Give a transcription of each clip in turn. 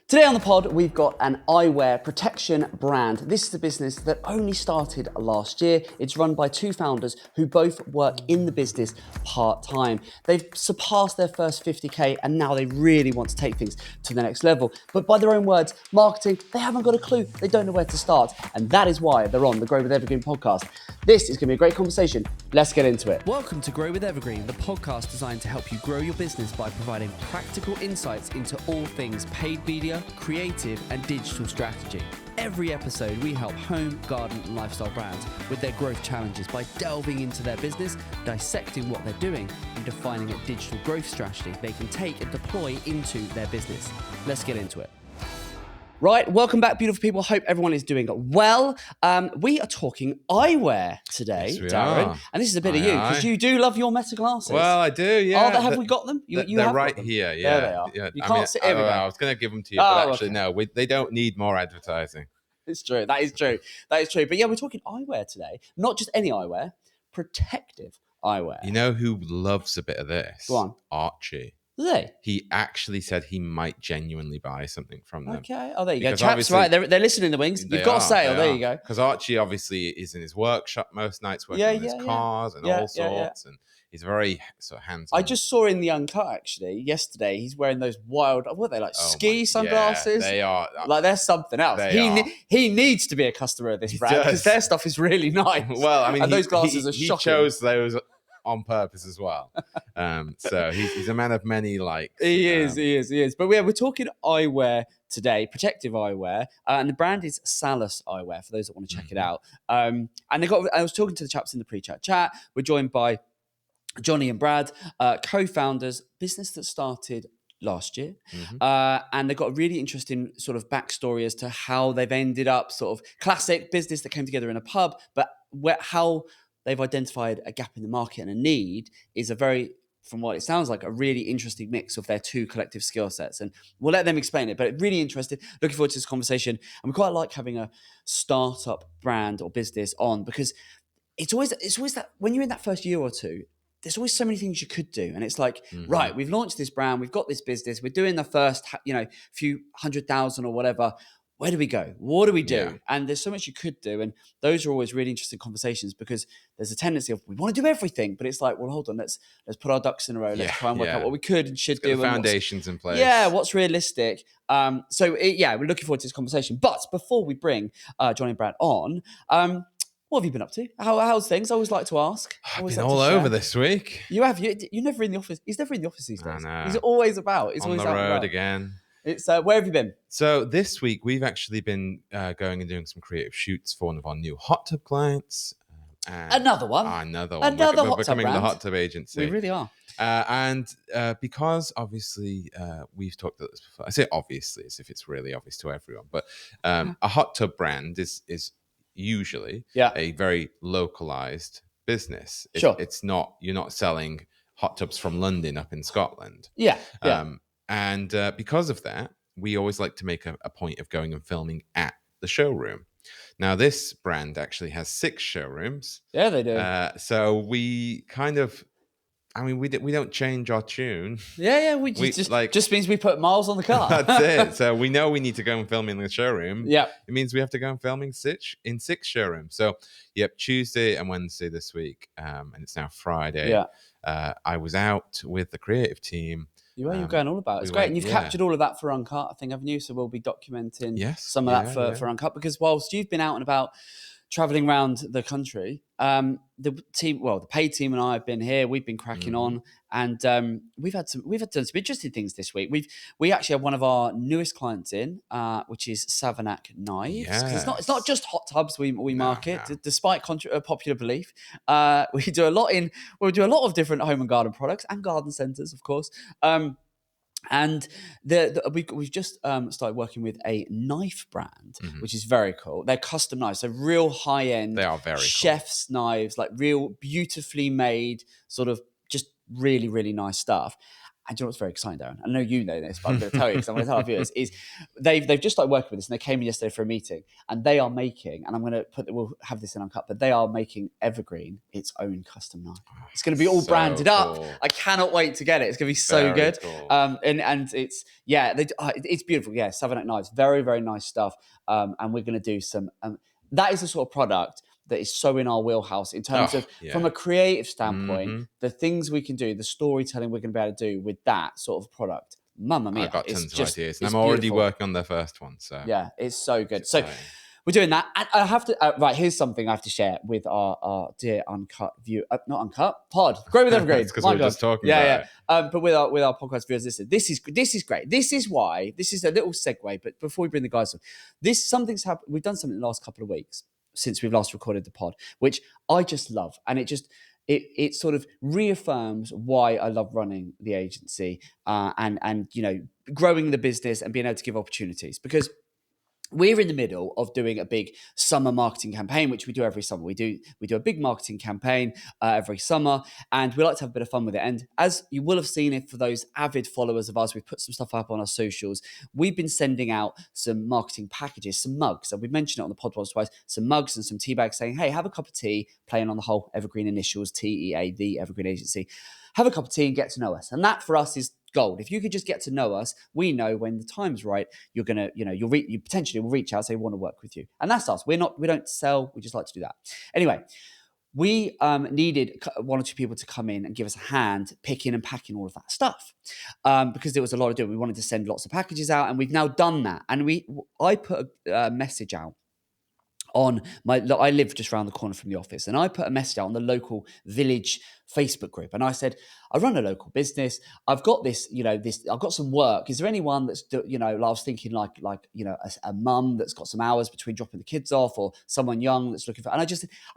Today on the pod, we've got an eyewear protection brand. This is a business that only started last year. It's run by two founders who both work in the business part-time. They've surpassed their first 50K and now they really want to take things to the next level. But by their own words, marketing, they haven't got a clue. They don't know where to start. And that is why they're on the Grow with Evergreen podcast. This is going to be a great conversation. Let's get into it. Welcome to Grow with Evergreen, the podcast designed to help you grow your business by providing practical insights into all things paid media, creative and digital strategy. Every episode we help home, garden and lifestyle brands with their growth challenges by delving into their business, dissecting what they're doing and defining a digital growth strategy they can take and deploy into their business. Let's get into it. Right, welcome back, beautiful people. Hope everyone is doing well. We are talking eyewear today, Yes, we Darren. are. And this is a bit of you, because you do love your Meta glasses. Well, I do, yeah. Oh, have we got them? You they're have right got them. here, yeah. There they are. Yeah. You can't sit here. I was going to give them to you, but actually, no, they don't need more advertising. It's true. That is true. That is true. But yeah, we're talking eyewear today. Not just any eyewear, protective eyewear. You know who loves a bit of this? Go on. Archie. Do they? He actually said he might genuinely buy something from them. Okay. Oh, there you Because go. Chaps, obviously- right. They're listening in the wings. You've got a sale. There you go. Because Archie obviously is in his workwork most nights working on his cars and all sorts. And he's very sort of hands-on. I just saw in the Uncut, actually, yesterday, he's wearing those wild, what are they, like ski sunglasses? Yeah, they are. Like, they're something else. He needs to be a customer of this brand because their stuff is really nice. Well, I mean, and those glasses are shocking. He chose those on purpose as well. So he's a man of many likes. He is. But we're talking eyewear today, protective eyewear, and the brand is Salus Eyewear for those that want to check it out. And I was talking to the chaps in the pre-chat chat. We're joined by Johnny and Brad, co-founders, business that started last year. And they've got a really interesting sort of backstory as to how they've ended up sort of classic business that came together in a pub, but how they've identified a gap in the market and a need is a very, from what it sounds like, a really interesting mix of their two collective skill sets. And we'll let them explain it, but really interested. Looking forward to this conversation. And we quite like having a startup brand or business on because it's always that when you're in that first year or two, there's always so many things you could do. And it's like, right, we've launched this brand, we've got this business, we're doing the first, few 100,000 or whatever. Where do we go? What do we do? Yeah. And there's so much you could do. And those are always really interesting conversations because there's a tendency of we want to do everything, but it's like, well, hold on, let's put our ducks in a row. Let's try and work out what we could and should do. The foundations in place. Yeah, what's realistic. We're looking forward to this conversation. But before we bring Johnny and Brad on, what have you been up to? How's things? I always like to ask. I've been all over this week. You have. You're never in the office. He's never in the office these days. I know. He's always about. He's on always the out and road about. again. It's where have you been? So this week we've actually been going and doing some creative shoots for one of our new hot tub clients. Another one. We're becoming the hot tub agency. We really are. Because obviously we've talked about this before. I say obviously as if it's really obvious to everyone, but a hot tub brand is usually a very localized business. It's not, you're not selling hot tubs from London up in Scotland. And because of that, we always like to make a point of going and filming at the showroom. Now, this brand actually has 6 showrooms. Yeah, they do. So we kind of, we don't change our tune. Yeah. We just means we put miles on the car. That's it. So we know we need to go and film in the showroom. Yeah. It means we have to go and film in 6 showrooms. So, Tuesday and Wednesday this week, and it's now Friday. Yeah. I was out with the creative team. You're going all about it. It's great. And you've captured all of that for Uncut, I think, haven't you? So we'll be documenting some of that for Uncut. Because whilst you've been out and about traveling around the country, the paid team and I have been here. We've been cracking on, and we've done some interesting things this week. We actually have one of our newest clients in, which is Savanac Knives. Yeah. It's not just hot tubs we market, despite popular belief. We do a lot of different home and garden products and garden centres, of course. And we've just started working with a knife brand, which is very cool. They're custom knives, so real high end. They are very chef's knives, like real beautifully made, sort of just really, really nice stuff. And do you know what's very exciting, Darren? I know you know this, but I'm going to tell you because I'm going to tell our viewers, is they've just started working with us, and they came in yesterday for a meeting, and they are making, and I'm going to we'll have this in Uncut, but they are making Evergreen its own custom knife. It's going to be all branded up. I cannot wait to get it. It's going to be so good. Cool. And it's, it's beautiful. Yeah, Savonette knives, very, very nice stuff. And we're going to do some, that is the sort of product that is so in our wheelhouse in terms of, from a creative standpoint, the things we can do, the storytelling we're going to be able to do with that sort of product. Mamma mia. I've got tons of ideas. And I'm beautiful. already working on the first one. So yeah, it's so good. So we're doing that. And I have to, right, here's something I have to share with our dear Uncut view, not Uncut, pod, Grow with Evergreen. Because we were just talking about it. But with our podcast viewers, this is great. This is why, this is a little segue, but before we bring the guys on, something's happened. We've done something in the last couple of weeks since we've last recorded the pod, which I just love. And it sort of reaffirms why I love running the agency and growing the business and being able to give opportunities, because we're in the middle of doing a big summer marketing campaign, which we do every summer. We do a big marketing campaign every summer, and we like to have a bit of fun with it. And as you will have seen, it for those avid followers of ours, we've put some stuff up on our socials. We've been sending out some marketing packages, some mugs, and we've mentioned it on the podcast twice, some mugs and some tea bags saying, hey, have a cup of tea, playing on the whole Evergreen initials, TEA, the Evergreen Agency. Have a cup of tea and get to know us. And that for us is gold. If you could just get to know us, we know when the time's right, you're gonna, you potentially will reach out, say, we want to work with you. And that's us. We don't sell, we just like to do that. Anyway, we needed one or two people to come in and give us a hand picking and packing all of that stuff because there was a lot of doing. We wanted to send lots of packages out, and we've now done that. And I put a message out on I live just around the corner from the office, and I put a message out on the local village Facebook group, and I said, I run a local business. I've got this, I've got some work. Is there anyone that's, I was thinking like a mum that's got some hours between dropping the kids off, or someone young that's looking for, and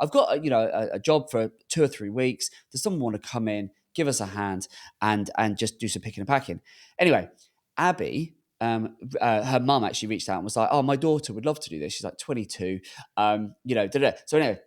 I've got a job for 2 or 3 weeks. Does someone want to come in, give us a hand and just do some picking and packing? Anyway, Abby, her mum actually reached out and was like, oh, my daughter would love to do this. She's like 22, So anyway,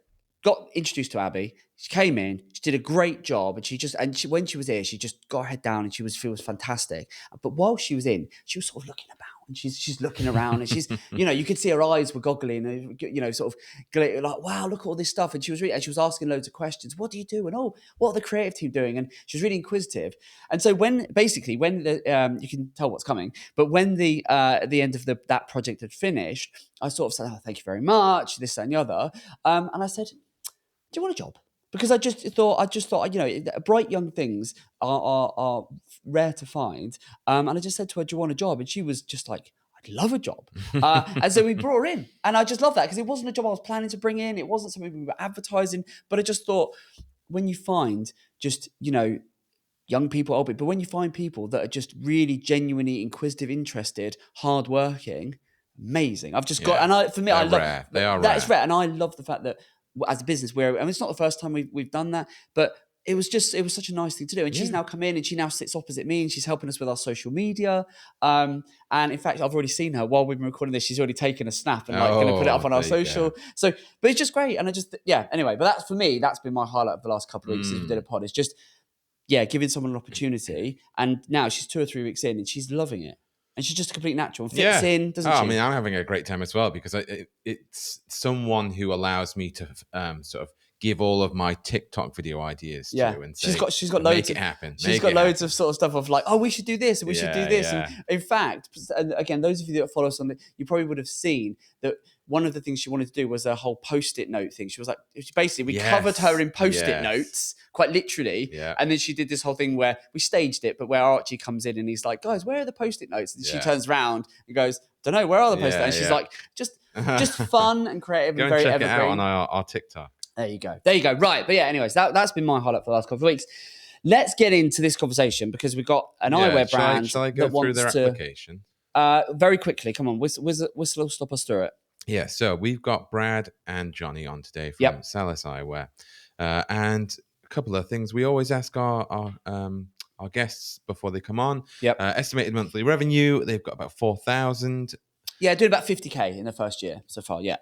got introduced to Abby. She came in, she did a great job, and when she was here, she just got her head down and she feels fantastic. But while she was in, she was sort of looking about, and she's looking around, and she's, you could see her eyes were goggling, and, sort of like, wow, look at all this stuff. And she was asking loads of questions. What do you do? And what are the creative team doing? And she was really inquisitive. And so when the, you can tell what's coming, but when the end of that project had finished, I sort of said, oh, thank you very much, this, that, and the other. And I said, do you want a job? Because I just thought, bright young things are rare to find. And I just said to her, do you want a job? And she was just like, I'd love a job. And so we brought her in. And I just love that, because it wasn't a job I was planning to bring in. It wasn't something we were advertising. But I just thought, when you find just, young people, old people, but when you find people that are just really genuinely inquisitive, interested, hardworking, amazing. I've just got, and for me, I love rare. They are that. It's rare. And I love the fact that as a business, it's not the first time we've done that, but it was such a nice thing to do. And she's now come in, and she now sits opposite me, and she's helping us with our social media. And in fact, I've already seen her while we've been recording this. She's already taken a snap and going to put it up on our social. So, but it's just great. And anyway, but that's, for me, that's been my highlight of the last couple of weeks since we did a pod. It's just, giving someone an opportunity. And now she's 2 or 3 weeks in, and she's loving it. And she's just a complete natural and fits in, doesn't she? I mean, I'm having a great time as well, because it's someone who allows me to sort of give all of my TikTok video ideas to, and say, she's got loads. Make it happen. She's got loads of sort of stuff of like, oh, we should do this and we should do this. And in fact, and again, those of you that follow us on you probably would have seen that one of the things she wanted to do was a whole Post-it note thing. She was like, basically, we covered her in Post-it notes, quite literally. Yeah. And then she did this whole thing where we staged it, but where Archie comes in and he's like, guys, where are the Post-it notes? And she turns around and goes, don't know, where are the Post-it notes? And she's like, just fun and creative and very check evergreen. It out on our TikTok. There you go. Right. But yeah, anyways, that's been my highlight for the last couple of weeks. Let's get into this conversation, because we've got an eyewear brand. Shall I go through their application? Very quickly. Come on, whistle, stop us through it. Yeah, so we've got Brad and Johnny on today from Salus Eyewear. And a couple of things we always ask our guests before they come on. Estimated monthly revenue, they've got about 4,000. Yeah, doing about 50K in the first year so far. Yeah.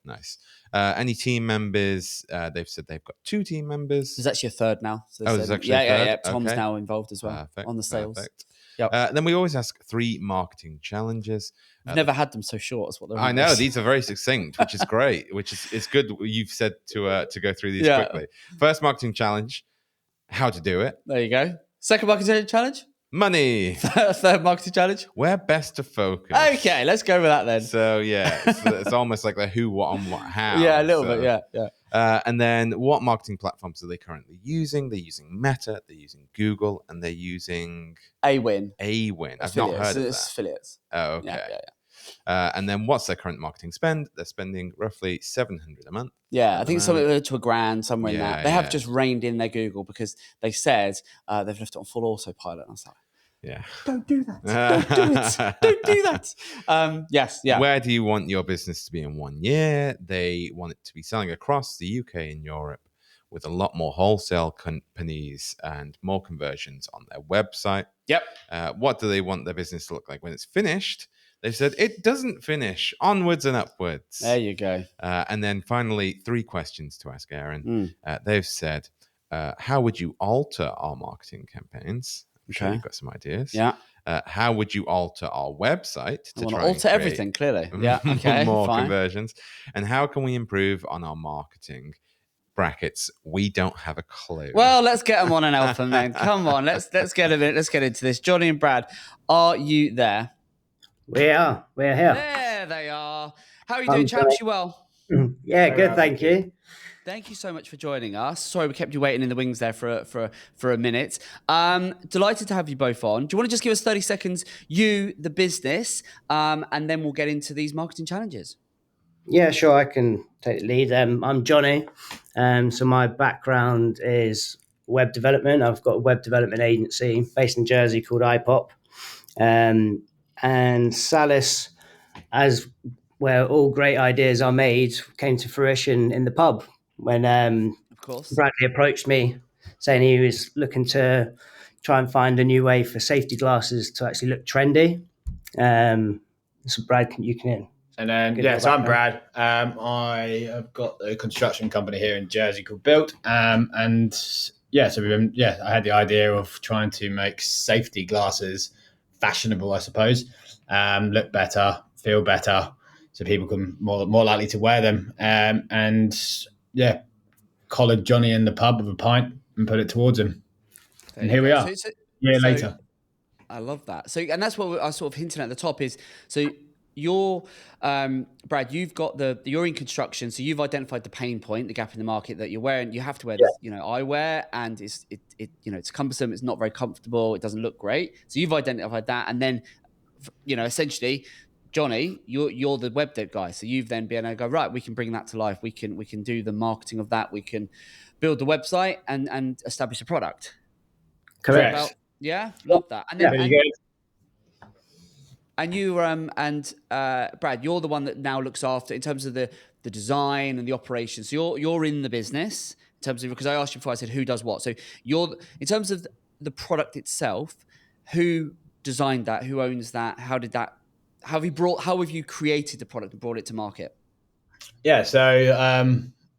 Nice. Any team members? They've said they've got 2 team members. There's actually a third now. So There's actually a third? yeah. Tom's Okay. now involved as well on the sales. Perfect. Yep. Then we always ask 3 marketing challenges. We've never had them so short as what they're. I know these are very succinct, which is great. Which is it's good. You've said to go through these quickly. First marketing challenge: how to do it. There you go. Second marketing challenge: money. Third marketing challenge: where best to focus. Okay, let's go with that then. So yeah, it's almost like the who, what, and what, how. Yeah, a little bit. Yeah. And then what marketing platforms are they currently using? They're using Meta, they're using Google, and they're using Awin. I've not heard of that. It's affiliates. Oh, okay. Yeah. And then what's their current marketing spend? They're spending roughly $700 a month. Yeah, I think it's something to $1,000, somewhere in that. They have just reined in their Google because they said they've left it on full autopilot. And I was like, yeah, don't do that. Don't do it. Don't do that. Yes, yeah. Where do you want your business to be in 1 year? They want it to be selling across the UK and Europe with a lot more wholesale companies and more conversions on their website. Yep. What do they want their business to look like when it's finished? They've said it doesn't finish, onwards and upwards. There you go. And then finally, 3 questions to ask Aaron. They've said, how would you alter our marketing campaigns? I'm sure you've got some ideas. Yeah. How would you alter our website to try alter everything, clearly. Yeah. Okay. more conversions? And how can we improve on our marketing? Brackets, we don't have a clue. Well, let's get them on an elephant then. Come on, let's get into this. Johnny and Brad, are you there? We are. We're here. There they are. How are you doing, chaps? You well? Yeah, good. Thank you. Thank you so much for joining us. Sorry we kept you waiting in the wings there for a minute. Delighted to have you both on. Do you want to just give us 30 seconds, you, the business, and then we'll get into these marketing challenges? Yeah, sure. I can take the lead. I'm Johnny. So my background is web development. I've got a web development agency based in Jersey called iPop. And Salus, as where all great ideas are made, came to fruition in the pub when of course Bradley approached me saying he was looking to try and find a new way for safety glasses to actually look trendy. So Brad, you can And then, so I'm Brad. I have got a construction company here in Jersey called Built. I had the idea of trying to make safety glasses fashionable, I suppose, look better, feel better, so people can more likely to wear them. Collared Johnny in the pub with a pint and put it towards him. And here we are, later. I love that. So, and that's what I was sort of hinting at the top is, so you're, Brad, you've got you're in construction, so you've identified the pain point, the gap in the market that you're wearing. You have to wear this, eyewear, and it's cumbersome. It's not very comfortable. It doesn't look great. So you've identified that, and then, essentially, Johnny, you're the web dev guy. So you've then been able to go, right, we can bring that to life. We can do the marketing of that. We can build the website and establish a product. Correct. Love that. And then, and you Brad, you're the one that now looks after in terms of the design and the operations. So you're in the business in terms of, because I asked you before, I said who does what. So you're in terms of the product itself, who designed that, who owns that, how have you created the product and brought it to market? Yeah, so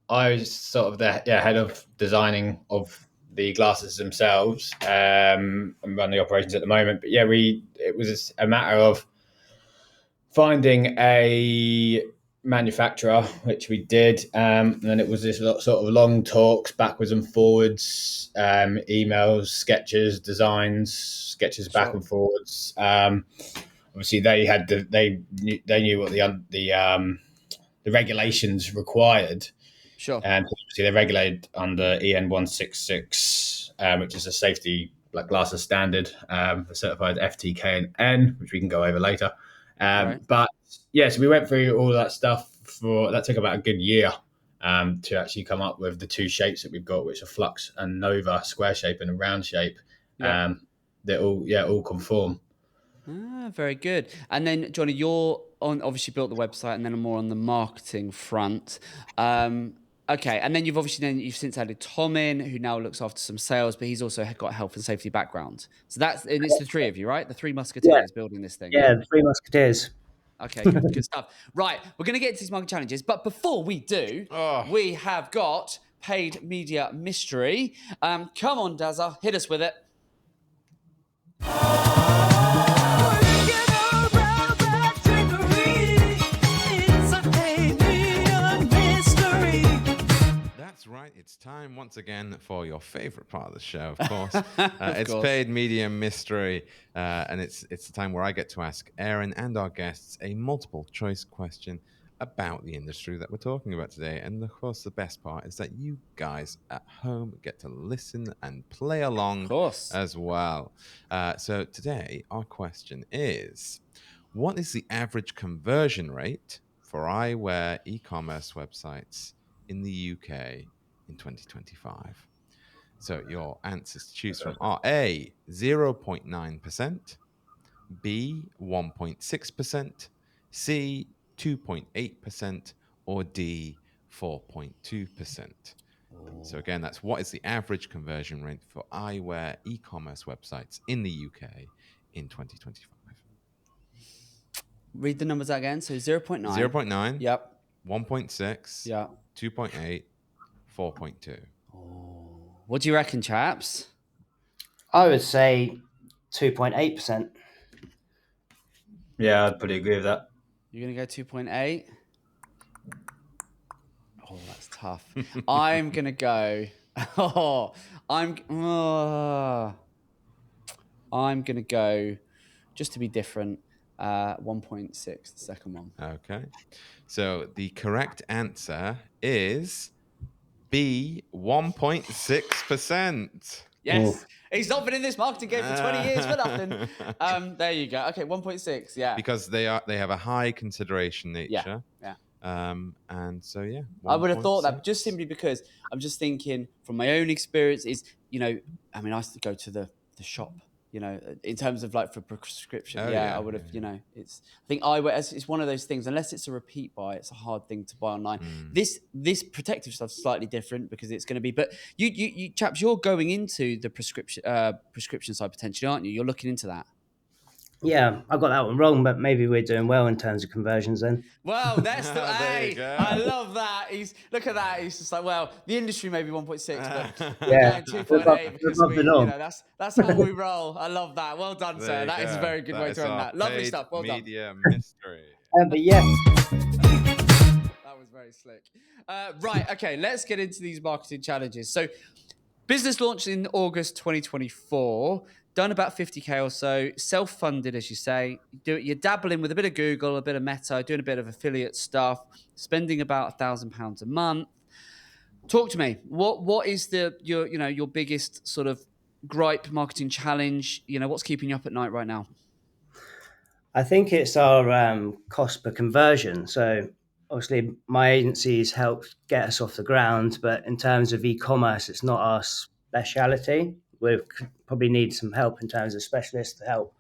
I was sort of the head of designing of the glasses themselves, and run the operations at the moment. But it was a matter of finding a manufacturer, which we did, and then it was this sort of long talks backwards and forwards, emails, sketches, designs, sketches back and forwards. Obviously, they knew what the regulations required. Sure. And obviously, they're regulated under EN 166, which is a safety glasses standard, for certified FTK and N, which we can go over later. Right. But so we went through all that stuff that took about a good year to actually come up with the 2 shapes that we've got, which are Flux and Nova, square shape and a round shape. That all conform. Very good. And then Johnny, you're obviously built the website, and then more on the marketing front. Okay, and then you've since added Tom in, who now looks after some sales, but he's also got a health and safety background. So it's the 3 of you, right? The 3 musketeers building this thing. Yeah, the 3 musketeers. Okay, good stuff. Right, we're going to get into these market challenges, but before we do, we have got paid media mystery. Come on, Dazza, hit us with it. That's right. It's time once again for your favorite part of the show, of course. It's paid media mystery, and it's the time where I get to ask Aaron and our guests a multiple choice question about the industry that we're talking about today. And of course, the best part is that you guys at home get to listen and play along as well. So today, our question is, what is the average conversion rate for eyewear e-commerce websites in the UK in 2025? So your answers to choose from are A, 0.9%, B, 1.6%, C, 2.8%, or D, 4.2%. So again, that's what is the average conversion rate for eyewear e-commerce websites in the UK in 2025? Read the numbers out again. So 0.9. 0.9. Yep. 1.6. Yeah. 2.8. 4.2. Oh. What do you reckon, chaps? I would say 2.8%. Yeah, I'd pretty agree with that. You're going to go 2.8? Oh, that's tough. I'm going to go... I'm going to go, just to be different, 1.6, the second one. Okay. So the correct answer is B, 1.6%. Yes. He's not been in this marketing game for 20 years for nothing. There you go. Okay, 1.6, yeah. Because they have a high consideration nature. Yeah. And so, yeah. I would have thought that, 1.6. just simply because I'm just thinking from my own experience is, I used to go to the shop, in terms of like for prescription. I would have, I think eyewear, it's one of those things, unless it's a repeat buy, it's a hard thing to buy online. This protective stuff's slightly different because it's going to be, but you chaps, you're going into the prescription side potentially, aren't you? You're looking into that. Yeah, I got that one wrong, but maybe we're doing well in terms of conversions then. Well, that's the There you go. I love that. Look at that. He's just like, well, the industry may be 1.6, but Yeah, 2.8 because above the norm. that's how we roll. I love that. Well done, There sir. you That is a go. very good way to end that. Lovely stuff. Well done. Media mystery. But yeah, That was very slick. Right. Okay. Let's get into these marketing challenges. So, business launched in August 2024. Done about 50K or so, self-funded, as you say. You're dabbling with a bit of Google, a bit of Meta, doing a bit of affiliate stuff, spending about £1,000 a month. Talk to me. What is your biggest sort of gripe marketing challenge? What's keeping you up at night right now? I think it's our cost per conversion. So obviously my agency's helped get us off the ground, but in terms of e-commerce, it's not our speciality. We probably need some help in terms of specialists to help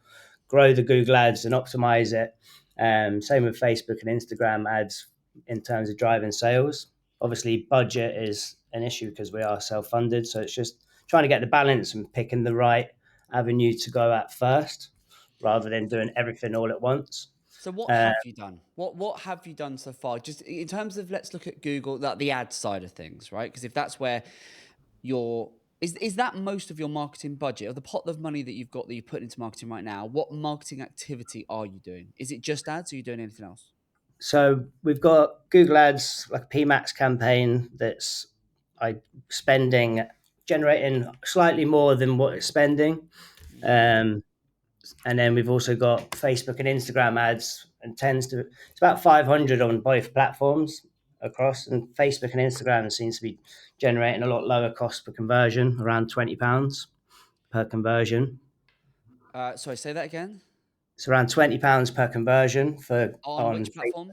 grow the Google ads and optimize it. Same with Facebook and Instagram ads in terms of driving sales. Obviously, budget is an issue because we are self-funded. So it's just trying to get the balance and picking the right avenue to go at first, rather than doing everything all at once. So what have you done? What have you done so far? Just in terms of, let's look at Google, the ad side of things, right? Because if that's where is that most of your marketing budget, or the pot of money that you've got that you put into marketing right now? What marketing activity are you doing? Is it just ads, or are you doing anything else? So we've got Google Ads, like a PMAX campaign that's generating slightly more than what it's spending. And then we've also got Facebook and Instagram ads, and it's about 500 on both platforms across. And Facebook and Instagram seems to be generating a lot lower cost per conversion, around £20 per conversion. Sorry, say that again. It's around £20 per conversion on which platform?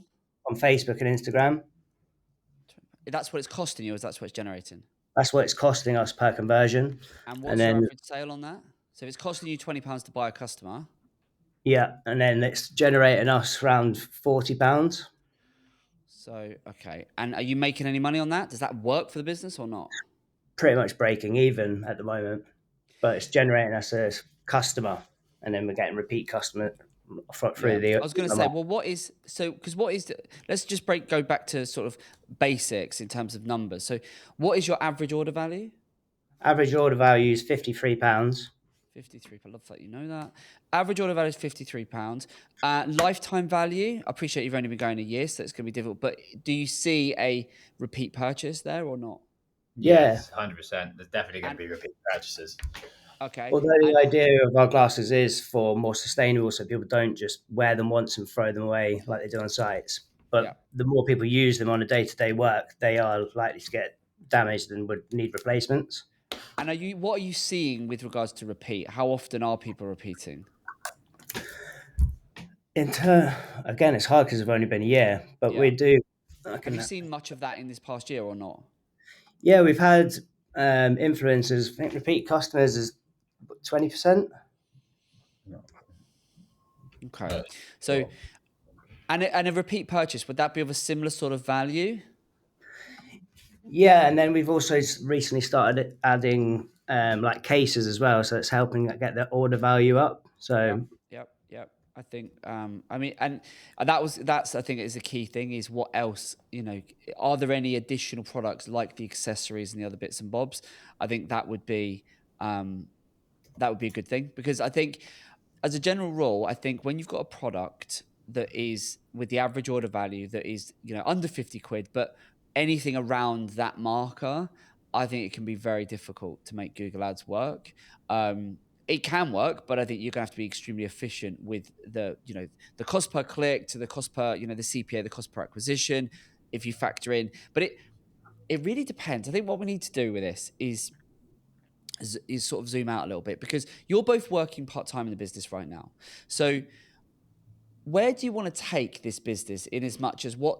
On Facebook and Instagram. That's what it's costing you, or that's what it's generating? That's what it's costing us per conversion. And what's your average sale on that? So if it's costing you £20 to buy a customer. Yeah, and then it's generating us around £40. So, okay. And are you making any money on that? Does that work for the business or not? Pretty much breaking even at the moment, but it's generating us a customer, and then we're getting repeat through the. I was going to say, well, let's just go back to sort of basics in terms of numbers. So what is your average order value? Average order value is £53. 53. I love that you know that. Average order value is £53. Lifetime value, I appreciate you've only been going a year, so it's going to be difficult. But do you see a repeat purchase there or not? Yes, 100%. There's definitely going to be repeat purchases. Okay. Although the idea of our glasses is for more sustainable, so people don't just wear them once and throw them away like they do on sites. But the more people use them on a day-to-day work, they are likely to get damaged and would need replacements. And what are you seeing with regards to repeat? How often are people repeating? Again, it's hard because it's only been a year, but we do. Have you seen much of that in this past year or not? Yeah, we've had influencers. I think repeat customers is 20%. Okay, so and a repeat purchase, would that be of a similar sort of value? Yeah, and then we've also recently started adding like cases as well, so it's helping get the order value up. So yep. I think I mean, and that's I think is a key thing, is what else, are there any additional products like the accessories and the other bits and bobs? I think that would be a good thing, because I think as a general rule, I think when you've got a product that is with the average order value that is, under 50 quid, but anything around that marker, I think it can be very difficult to make Google Ads work. It can work, but I think you're going to have to be extremely efficient with the cost per click to the cost per, the CPA, the cost per acquisition, if you factor in. But it really depends. I think what we need to do with this is sort of zoom out a little bit, because you're both working part-time in the business right now. So where do you want to take this business, in as much as where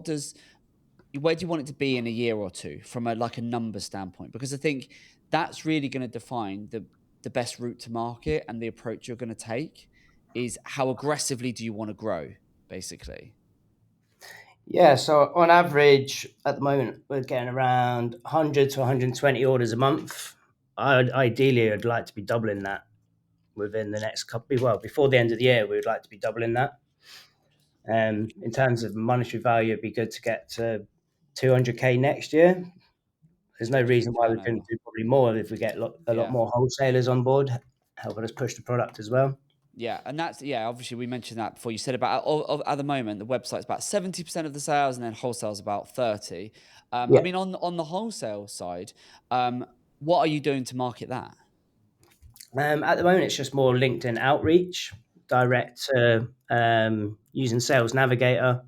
do you want it to be in a year or two from a number standpoint? Because I think that's really going to define the best route to market, and the approach you're going to take is how aggressively do you want to grow, basically. Yeah, so on average at the moment we're getting around 100 to 120 orders a month. Ideally, I'd like to be doubling that within the next couple. Well, before the end of the year, we would like to be doubling that. In terms of monetary value, it'd be good to get to 200k next year. There's no reason why we couldn't do probably more if we get a lot more wholesalers on board, helping us push the product as well. Yeah, and that's, obviously we mentioned that before. You said about, at the moment, the website's about 70% of the sales, and then wholesale's about 30. I mean, on the wholesale side, what are you doing to market that? At the moment, it's just more LinkedIn outreach, direct to using Sales Navigator,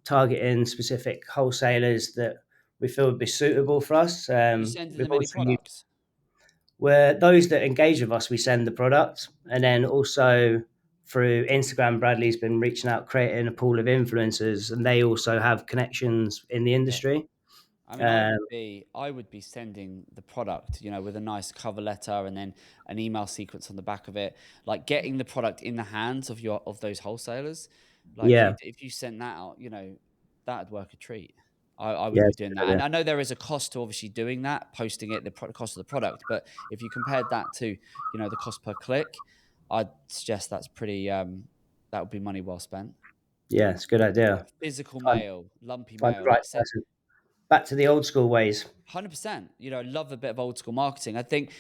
targeting specific wholesalers that we feel would be suitable for us. You sending them any products? Where those that engage with us, we send the product, and then also through Instagram, Bradley's been reaching out, creating a pool of influencers, and they also have connections in the industry. I mean, I would be sending the product, with a nice cover letter and then an email sequence on the back of it, like getting the product in the hands of those wholesalers. If you send that out, that'd work a treat. I would be doing that. And I know there is a cost to obviously doing that, posting it, the cost of the product. But if you compared that to, the cost per click, I'd suggest that's pretty, that would be money well spent. Yeah, it's a good idea. Physical mail, lumpy mail. Right, back to the old school ways. 100%. I love a bit of old school marketing. I think,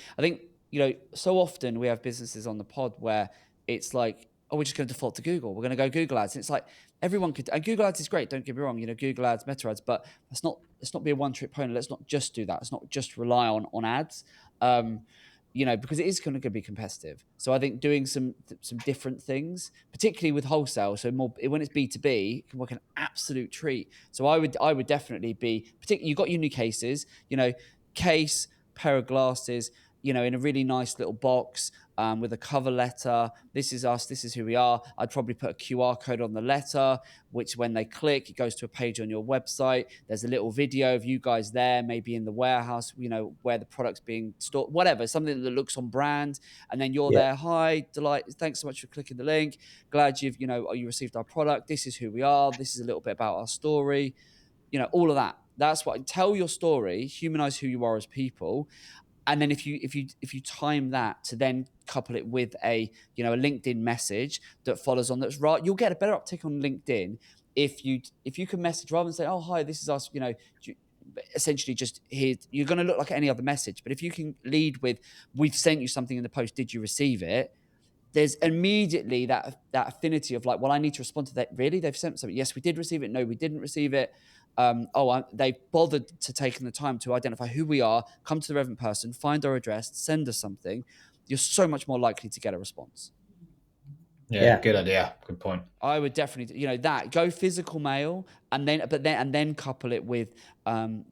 so often we have businesses on the pod where it's like, oh, we're just going to default to Google. We're going to go Google Ads. And it's like, everyone could, and Google Ads is great. Don't get me wrong. Google Ads, Meta Ads, but let's not be a one-trick pony. Let's not just do that. Let's not just rely on ads. Because it is going to be competitive. So I think doing some different things, particularly with wholesale, so more when it's B2B, it can work an absolute treat. So I would definitely be, particularly, you've got your new cases, case, pair of glasses, in a really nice little box, with a cover letter. This is us. This is who we are. I'd probably put a QR code on the letter, which when they click, it goes to a page on your website. There's a little video of you guys there, maybe in the warehouse, where the product's being stored, whatever, something that looks on brand. And then you're there. Hi, delight. Thanks so much for clicking the link. Glad you received our product. This is who we are. This is a little bit about our story. All of that. That's what, tell your story, humanize who you are as people. And then if you time that to then couple it with a LinkedIn message that follows on, that's right, you'll get a better uptick on LinkedIn if you can message rather than say, oh hi, this is us, essentially just here. You're going to look like any other message, but if you can lead with, we've sent you something in the post, did you receive it? There's immediately that affinity of like, well, I need to respond to that. Really? They've sent something. Yes, we did receive it. No, we didn't receive it. They've bothered to taken the time to identify who we are, come to the relevant person, find our address, send us something. You're so much more likely to get a response. Yeah, good idea. Good point. I would definitely, that go physical mail and then couple it with, and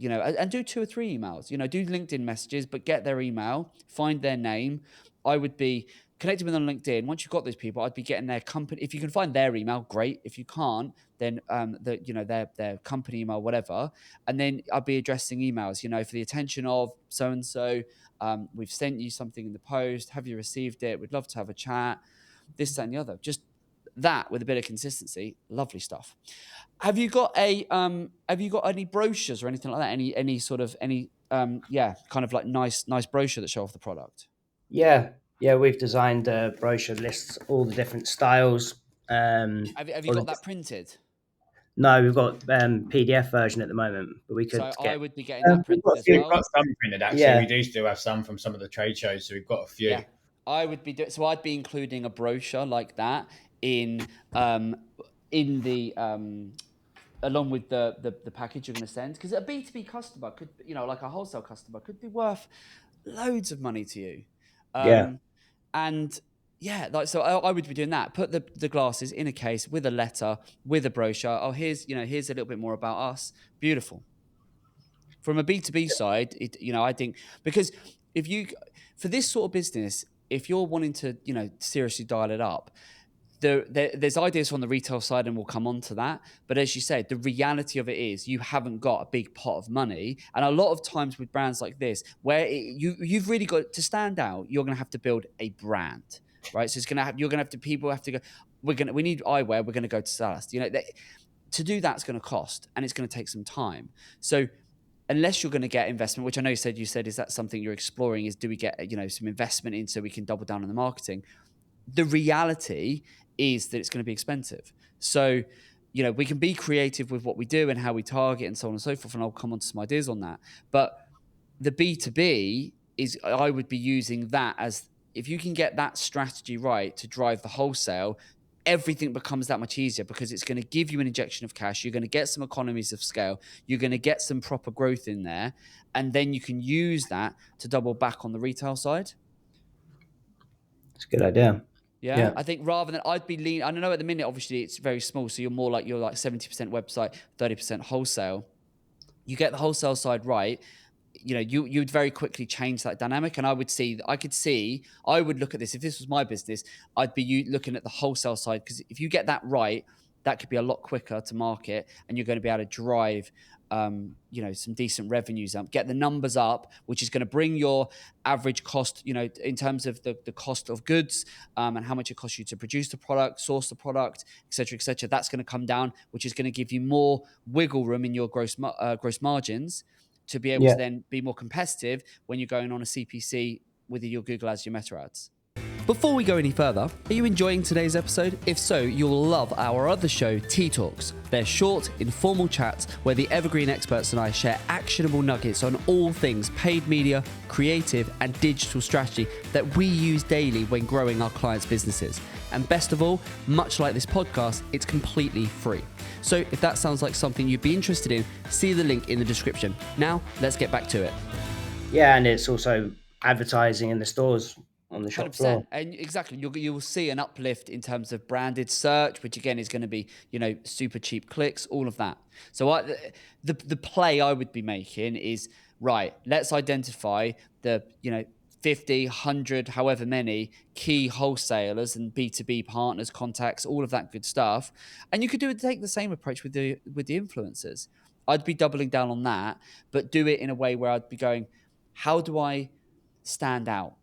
do 2 or 3 emails, do LinkedIn messages, but get their email, find their name. I would be connected with them on LinkedIn. Once you've got those people, I'd be getting their company. If you can find their email, great. If you can't, then, their company email, whatever. And then I'd be addressing emails, for the attention of so-and-so. We've sent you something in the post. Have you received it? We'd love to have a chat. This, that, and the other. Just that with a bit of consistency, lovely stuff. Have you got any brochures or anything like that? Kind of like nice brochure that show off the product? Yeah, we've designed a brochure that lists all the different styles. Have you got that printed? No, we've got PDF version at the moment, but we could I would be getting that printed as We've well. got some printed, actually. Yeah. We do still have some from some of the trade shows, so we've got a few. Yeah. I'd be including a brochure like that in the along with the package you're going to send, because a B2B customer could, like a wholesale customer, could be worth loads of money to you. And yeah, like, so I would be doing that. Put the glasses in a case with a letter, with a brochure. Oh, here's a little bit more about us. Beautiful. From a B2B side, I think, because for this sort of business, if you're wanting to, seriously dial it up, there's ideas on the retail side, and we'll come on to that. But as you said, the reality of it is you haven't got a big pot of money. And a lot of times with brands like this, where you've really got to stand out, you're going to have to build a brand, right? So people have to go, we need eyewear, we're going to go to Salus. To do that's going to cost, and it's going to take some time. So unless you're going to get investment, which I know you said, is that something you're exploring, is do we get, some investment in so we can double down on the marketing? The reality is that it's going to be expensive. So, we can be creative with what we do and how we target and so on and so forth. And I'll come on to some ideas on that. But the B2B is, I would be using that as, if you can get that strategy right to drive the wholesale, everything becomes that much easier, because it's going to give you an injection of cash. You're going to get some economies of scale. You're going to get some proper growth in there. And then you can use that to double back on the retail side. It's a good idea. Yeah, I think rather than, I'd be lean. I don't know, at the minute, obviously it's very small. So you're like 70% website, 30% wholesale. You get the wholesale side right, you'd very quickly change that dynamic. And I would look at this, if this was my business, I'd be looking at the wholesale side, because if you get that right, that could be a lot quicker to market, and you're going to be able to drive some decent revenues up, get the numbers up, which is going to bring your average cost, in terms of the cost of goods, and how much it costs you to produce the product, source the product, et cetera, that's going to come down, which is going to give you more wiggle room in your gross margins to be able to then be more competitive when you're going on a CPC with your Google ads, your Meta ads. Before we go any further, are you enjoying today's episode? If so, you'll love our other show, Tea Talks. They're short, informal chats where the Evergreen experts and I share actionable nuggets on all things paid media, creative, and digital strategy that we use daily when growing our clients' businesses. And best of all, much like this podcast, it's completely free. So if that sounds like something you'd be interested in, see the link in the description. Now, let's get back to it. Yeah, and it's also advertising in the stores on the shop floor. And exactly, you will see an uplift in terms of branded search, which again is going to be, super cheap clicks, all of that. So the play I would be making is, right, let's identify the, 50, 100, however many key wholesalers and B2B partners, contacts, all of that good stuff. And you could take the same approach with the influencers. I'd be doubling down on that, but do it in a way where I'd be going, how do I stand out?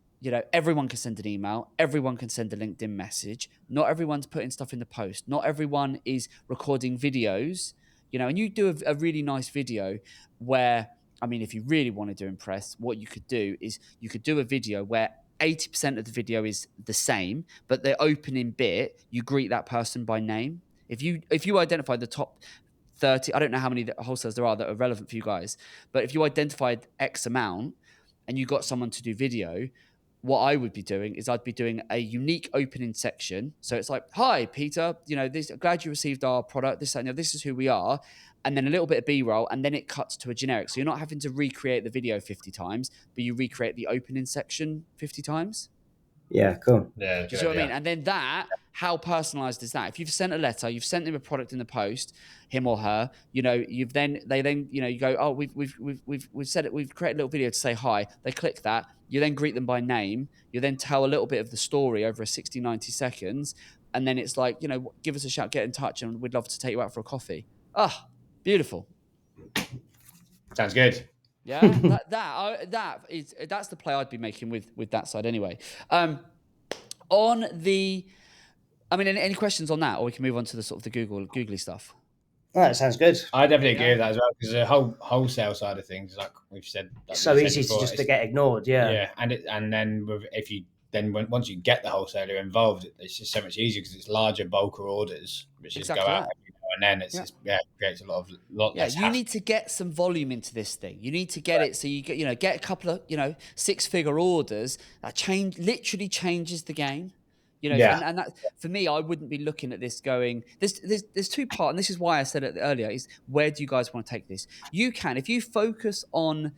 Everyone can send an email. Everyone can send a LinkedIn message. Not everyone's putting stuff in the post. Not everyone is recording videos, and you do a really nice video where I mean, if you really wanted to impress, what you could do is you could do a video where 80% of the video is the same, but the opening bit, you greet that person by name. If you identify the top 30, I don't know how many wholesalers there are that are relevant for you guys, but if you identified X amount and you got someone to do video, what I would be doing is I'd be doing a unique opening section. So it's like, hi, Peter, glad you received our product. This is who we are. And then a little bit of B-roll, and then it cuts to a generic. So you're not having to recreate the video 50 times, but you recreate the opening section 50 times. Yeah, cool. Yeah, do you see what I mean? And then how personalized is that? If you've sent a letter, you've sent him a product in the post, him or her, you go, oh, we've said it, we've created a little video to say hi. They click that, you then greet them by name, you then tell a little bit of the story over a 60, 90 seconds, and then it's like, give us a shout, get in touch, and we'd love to take you out for a coffee. Ah, beautiful. Sounds good. Yeah, that's the play I'd be making with that side anyway. Any questions on that, or we can move on to the sort of the googly stuff. Oh, that sounds good. I definitely agree with that as well, because the whole wholesale side of things, like we've said, it's so easy to get ignored. Yeah, and then once you get the wholesaler involved, it's just so much easier because it's larger bulk orders, which just go out every now and then. It's creates a lot less. You need to get some volume into this thing. You need to get it so you get a couple of 6-figure orders that literally changes the game. And that, for me, I wouldn't be looking at this going, there's two parts, and this is why I said it earlier, is where do you guys want to take this? You can, if you focus on,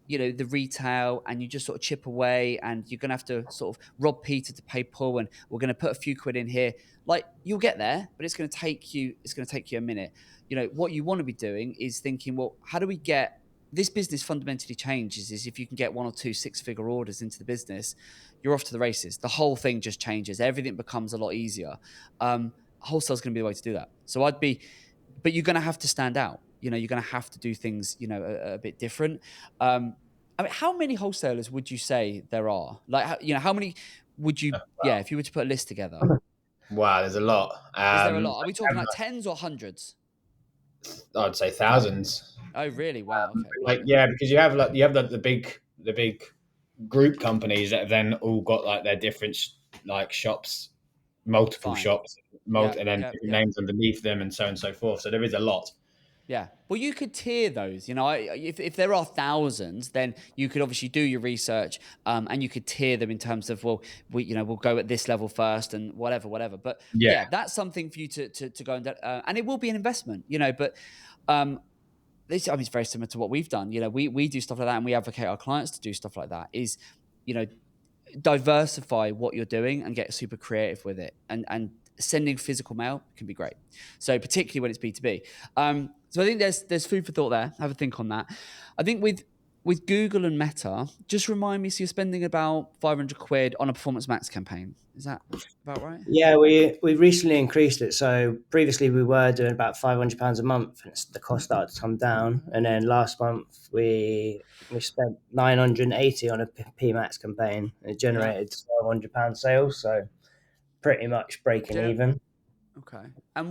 the retail, and you just sort of chip away, and you're going to have to sort of rob Peter to pay Paul, and we're going to put a few quid in here, like, you'll get there, but it's going to take you a minute. What you want to be doing is thinking, well, how do we get this business fundamentally changes is if you can get 1 or 2 6-figure orders into the business, you're off to the races. The whole thing just changes. Everything becomes a lot easier. Wholesale's going to be the way to do that. So but you're going to have to stand out. You're going to have to do things, a bit different. How many wholesalers would you say there are? Like, how many would you, if you were to put a list together? Wow, there's a lot. Is there a lot? Are we talking like tens or hundreds? I'd say thousands. Oh, really? Wow. Okay. Because you have the big group companies that have then all got like their different like shops, multiple shops, and then different names underneath them, and so on and so forth. So there is a lot. Yeah. Well, you could tier those. If there are thousands, then you could obviously do your research, and you could tier them in terms of, well, we'll go at this level first, and whatever. But that's something for you to go and it will be an investment. But it's very similar to what we've done. We do stuff like that, and we advocate our clients to do stuff like that. Is diversify what you're doing and get super creative with it, and sending physical mail can be great. So particularly when it's B2B. So I think there's food for thought there. Have a think on that. I think with Google and Meta, just remind me, so you're spending about 500 quid on a Performance Max campaign. Is that about right? Yeah, we recently increased it. So previously we were doing about £500 a month, and the cost started to come down. And then last month we spent 980 on a PMax campaign. It generated £1,200 sales, so pretty much breaking even. Okay. And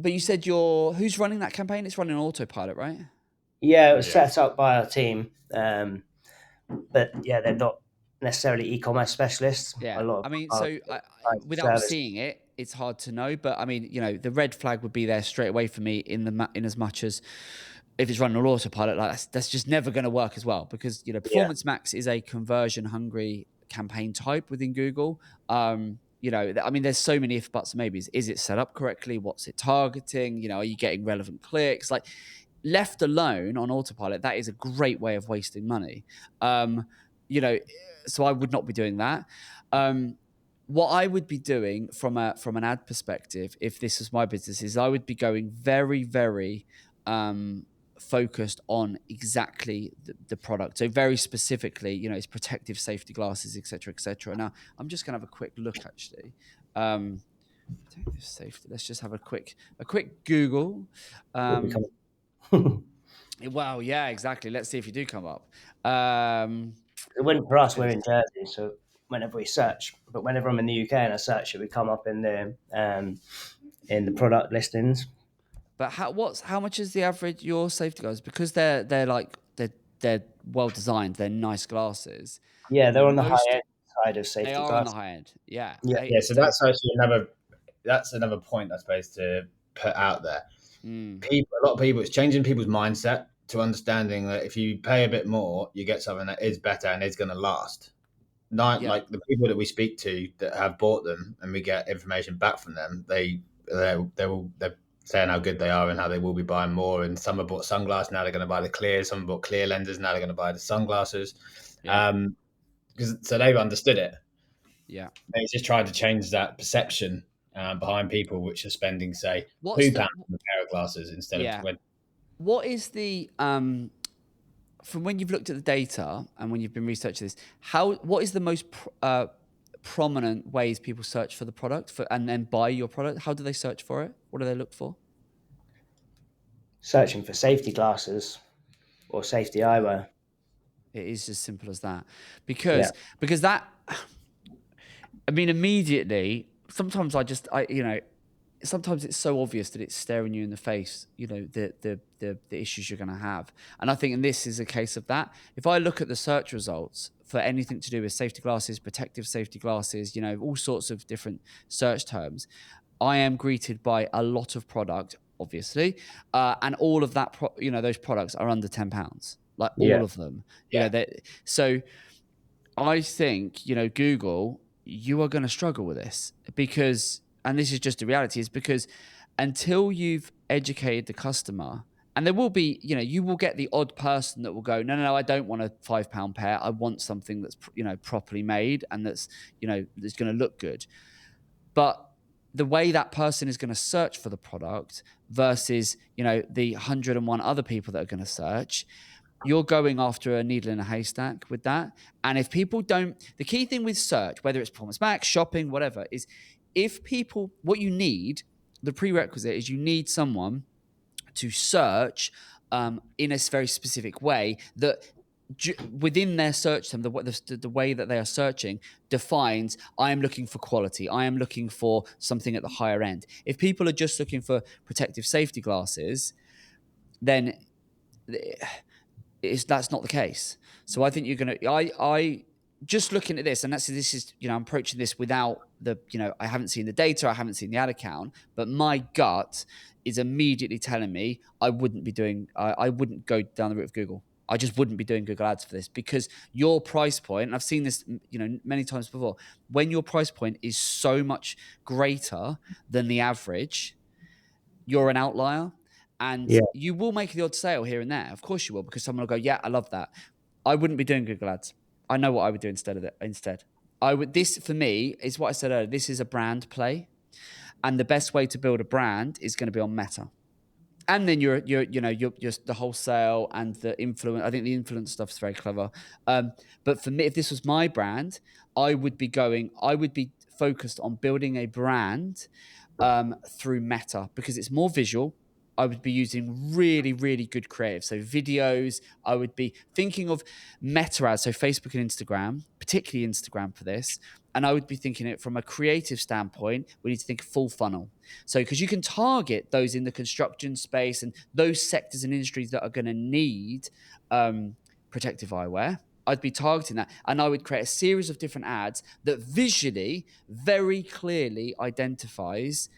but you said who's running that campaign? It's running on autopilot, right? Yeah, it was set up by our team. But they're not necessarily e-commerce specialists. Yeah. Without seeing it, it's hard to know. But the red flag would be there straight away for me in as much as if it's running on autopilot, like that's just never going to work as well, because Performance Max is a conversion hungry campaign type within Google. There's so many if, buts, and maybes. Is it set up correctly? What's it targeting? Are you getting relevant clicks? Like, left alone on autopilot, that is a great way of wasting money. So I would not be doing that. What I would be doing from an ad perspective, if this was my business, is I would be going very, very focused on exactly the product. So very specifically, it's protective safety glasses, etc. Now I'm just gonna have a quick look actually. Protective safety. Let's just have a quick Google. Wow, yeah, exactly. Let's see if you do come up. It wouldn't for us. We're in Jersey, so whenever we search, but whenever I'm in the UK and I search it, we come up in the product listings. But how much is the average your safety glasses? Because they're well designed, they're nice glasses. Yeah, they're on the high Most end side of they safety are on the glasses. high end. Yeah. Yeah. Yeah, so that's another point I suppose to put out there. A lot of people, it's changing people's mindset to understanding that if you pay a bit more, you get something that is better and is going to last. Not Yeah. like the people that we speak to that have bought them and we get information back from them. They're saying how good they are and how they will be buying more. And some have bought sunglasses, now they're going to buy the clear. Some have bought clear lenses, now they're going to buy the sunglasses. Yeah. So they've understood it. Yeah. They're just trying to change that perception behind people which are spending, say, What's £2 the on a pair of glasses instead of 20. What is the from when you've looked at the data and when you've been researching this, what is the most prominent ways people search for the product and then buy your product? How do they search for it? What do they look for? Searching for safety glasses or safety eyewear. It is as simple as that. Because that, I mean, immediately, sometimes sometimes it's so obvious that it's staring you in the face, the issues you're going to have. And I think, and this is a case of that. If I look at the search results for anything to do with safety glasses, protective safety glasses, all sorts of different search terms, I am greeted by a lot of product, obviously. And all of that, those products are under £10, like all of them. So I think, Google, you are going to struggle with this because, and this is just the reality, is because until you've educated the customer, and there will be, you will get the odd person that will go, no, I don't want a £5 pair. I want something that's, properly made and that's going to look good. But the way that person is going to search for the product versus, the 101 other people that are going to search, you're going after a needle in a haystack with that. And if people don't, the key thing with search, whether it's Performance Max, shopping, whatever, is what you need, the prerequisite is you need someone to search in a very specific way that within their search term, the way that they are searching defines, I am looking for quality. I am looking for something at the higher end. If people are just looking for protective safety glasses, then that's not the case. So I think you're going to, I just looking at this, and this is, I'm approaching this without I haven't seen the data, I haven't seen the ad account, but my gut is immediately telling me I wouldn't go down the route of Google. I just wouldn't be doing Google ads for this because your price point, and I've seen this, many times before, when your price point is so much greater than the average, you're an outlier. And you will make the odd sale here and there. Of course you will, because someone will go, yeah, I love that. I wouldn't be doing Google ads. I know what I would do instead. This for me is what I said earlier. This is a brand play. And the best way to build a brand is going to be on Meta. And then you're just the wholesale and the influence. I think the influence stuff is very clever. But for me, if this was my brand, I would be focused on building a brand through Meta because it's more visual. I would be using really, really good creative. So videos, I would be thinking of Meta ads, so Facebook and Instagram, particularly Instagram for this. And I would be thinking it from a creative standpoint. We need to think full funnel. So because you can target those in the construction space and those sectors and industries that are going to need protective eyewear. I'd be targeting that. And I would create a series of different ads that visually, very clearly identifies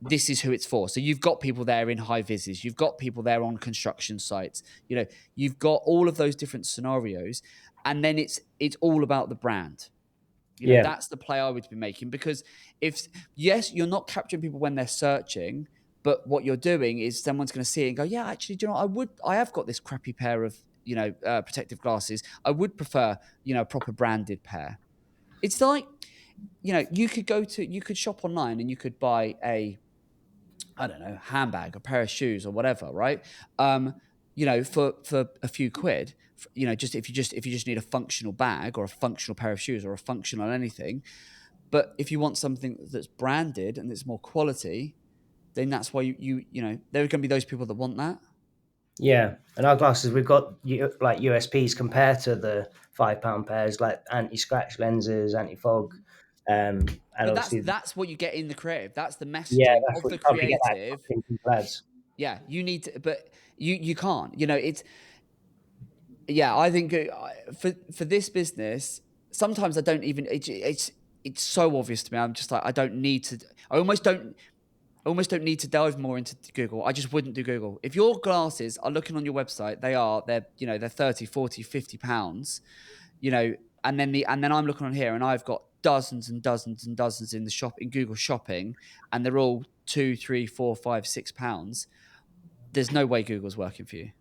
this is who it's for. So you've got people there in high vises. You've got people there on construction sites. You've got all of those different scenarios. And then it's all about the brand. That's the play I would be making because you're not capturing people when they're searching, but what you're doing is someone's going to see it and go, yeah, actually, do you know, I have got this crappy pair of, protective glasses. I would prefer, a proper branded pair. It's like, you could shop online and you could buy I don't know, handbag, a pair of shoes or whatever, right? For a few quid, just if you just need a functional bag or a functional pair of shoes or a functional anything. But if you want something that's branded and it's more quality, then that's why there are going to be those people that want that. Yeah, and our glasses, we've got like USPs compared to the £5 pairs, like anti-scratch lenses, anti-fog, and But obviously that's what you get in the creative. That's the yeah, messaging that's of what the you probably get that creative. in Google ads. Yeah, you need to, but you can't. It's I think for this business, sometimes I don't even. It's so obvious to me. I'm just like I don't need to. I almost don't need to delve more into Google. I just wouldn't do Google. If your glasses are looking on your website, they're 30, 40, 50 pounds, and then I'm looking on here and I've got dozens and dozens and dozens in the shop in Google Shopping, and they're all 2, 3, 4, 5, 6 pounds. There's no way Google's working for you.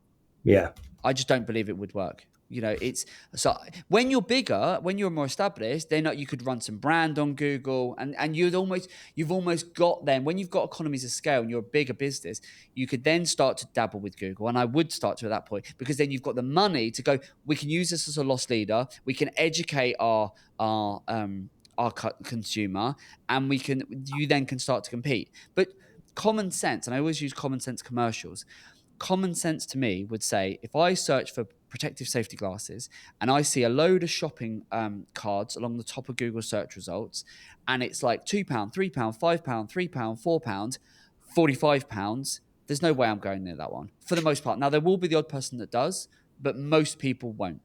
Yeah. I just don't believe it would work. It's so when you're bigger, when you're more established, then you could run some brand on Google, and you've almost got then when you've got economies of scale and you're a bigger business, you could then start to dabble with Google, and I would start to at that point, because then you've got the money to go. We can use this as a loss leader. We can educate our consumer, and you then can start to compete. But common sense, and I always use common sense commercials. Common sense to me would say, if I search for protective safety glasses and I see a load of shopping cards along the top of Google search results, and it's like £2, £3, £5, £3, £4, £45, there's no way I'm going near that one for the most part. Now, there will be the odd person that does, but most people won't.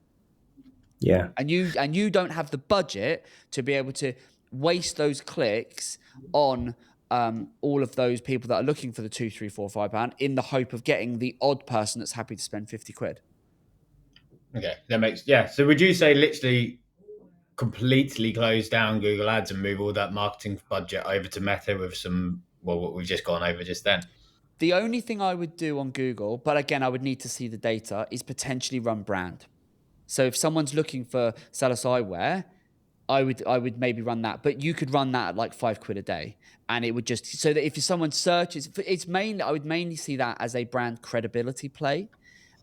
Yeah. And you don't have the budget to be able to waste those clicks on all of those people that are looking for the £2, £3, £4, £5 in the hope of getting the odd person that's happy to spend 50 quid. Okay, that makes So would you say literally completely close down Google Ads and move all that marketing budget over to Meta with what we've just gone over just then? The only thing I would do on Google, but again, I would need to see the data, is potentially run brand. So if someone's looking for Salus Eyewear, I would maybe run that, but you could run that at like £5 a day, and it would just, so that if someone searches, I would mainly see that as a brand credibility play,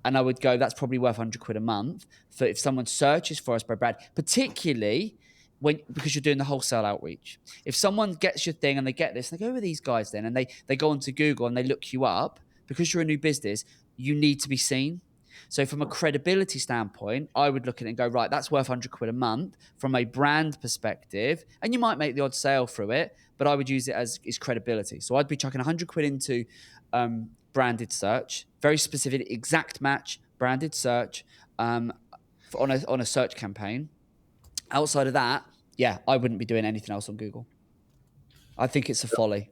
and I would go, that's probably worth £100 a month for if someone searches for us by brand, particularly because you're doing the wholesale outreach. If someone gets your thing and they get this, they go, who are these guys then? And they go onto Google and they look you up, because you're a new business, you need to be seen. So from a credibility standpoint, I would look at it and go, right, that's worth £100 a month from a brand perspective. And you might make the odd sale through it, but I would use it as credibility. So I'd be chucking £100 into branded search, very specific, exact match, branded search on a search campaign. Outside of that, I wouldn't be doing anything else on Google. I think it's a folly.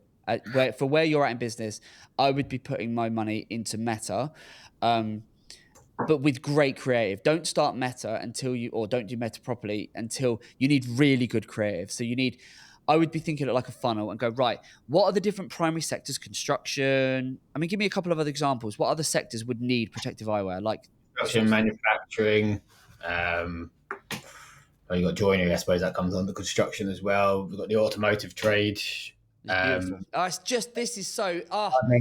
For where you're at in business, I would be putting my money into Meta. But with great creative. Don't start Meta don't do Meta properly until you need really good creative. So I would be thinking of it like a funnel and go, right, what are the different primary sectors? Construction. I mean, give me a couple of other examples. What other sectors would need protective eyewear? Like construction, manufacturing. You got joinery, I suppose that comes under construction as well. We've got the automotive trade. It's beautiful. This is so.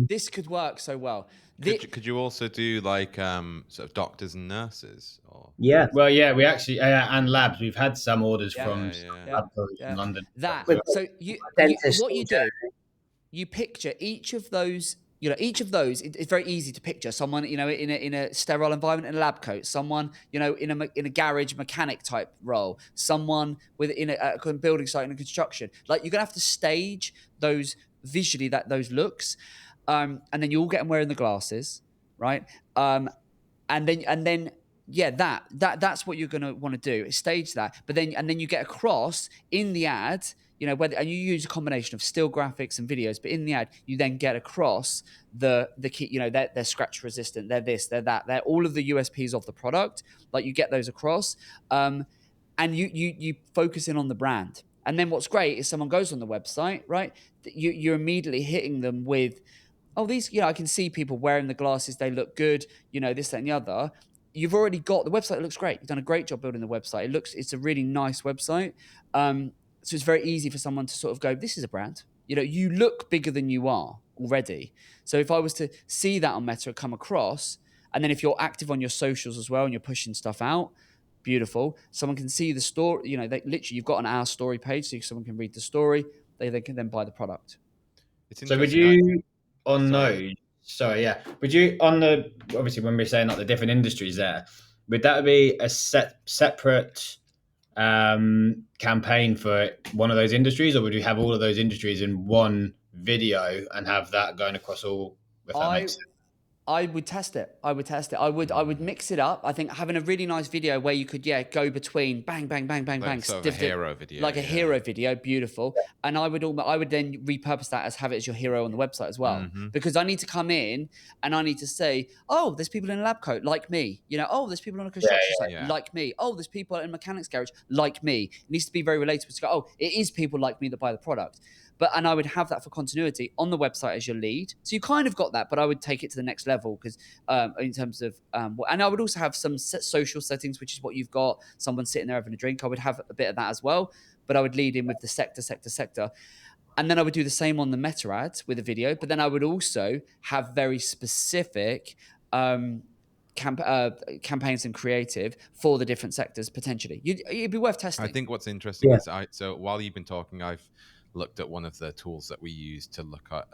This could work so well. Could you also do like sort of doctors and nurses? Or? Yeah. Well, yeah, we actually and labs. We've had some orders from laboratories in London. So what you do, you picture each of those. It's very easy to picture someone, in a sterile environment in a lab coat, someone, in a garage mechanic type role, someone in a building site in a construction. Like, you're gonna have to stage those visually, those looks, and then you all get them wearing the glasses, right? And then that's what you're gonna want to do, is stage that, but then you get across in the ad. And you use a combination of still graphics and videos, but in the ad, you then get across the key, they're scratch resistant, they're this, they're that, they're all of the USPs of the product. Like, you get those across, and you focus in on the brand. And then what's great is someone goes on the website, right? You're immediately hitting them with, these, I can see people wearing the glasses, they look good, this, that, and the other. You've already got the website. It looks great. You've done a great job building the website. It's a really nice website. So it's very easy for someone to sort of go, this is a brand. You look bigger than you are already. So if I was to see that on Meta come across, and then if you're active on your socials as well and you're pushing stuff out, beautiful. Someone can see the story. You've got an Our Story page, so someone can read the story. They can then buy the product. So would you on those? Sorry, yeah. Would you obviously when we're saying like the different industries there, would that be a separate campaign for one of those industries, or would you have all of those industries in one video and have that going across all if that makes sense. I would test it. I would mix it up. I think having a really nice video where you could, go between bang, bang, bang, bang, bang. Sort of a hero video. Like a hero video, beautiful. And I would then repurpose that have it as your hero on the website as well. Because I need to come in and I need to say, oh, there's people in a lab coat like me. Oh, there's people on a construction site like me. Oh, there's people in a mechanics garage like me. It needs to be very relatable to go, oh, it is people like me that buy the product. And I would have that for continuity on the website as your lead. So you kind of got that, but I would take it to the next level because in terms of, and I would also have some social settings, which is what you've got. Someone sitting there having a drink. I would have a bit of that as well, but I would lead in with the sector. And then I would do the same on the meta ads with a video, but then I would also have very specific campaigns and creative for the different sectors potentially. It'd be worth testing. I think what's interesting is so while you've been talking, I've looked at one of the tools that we use to look at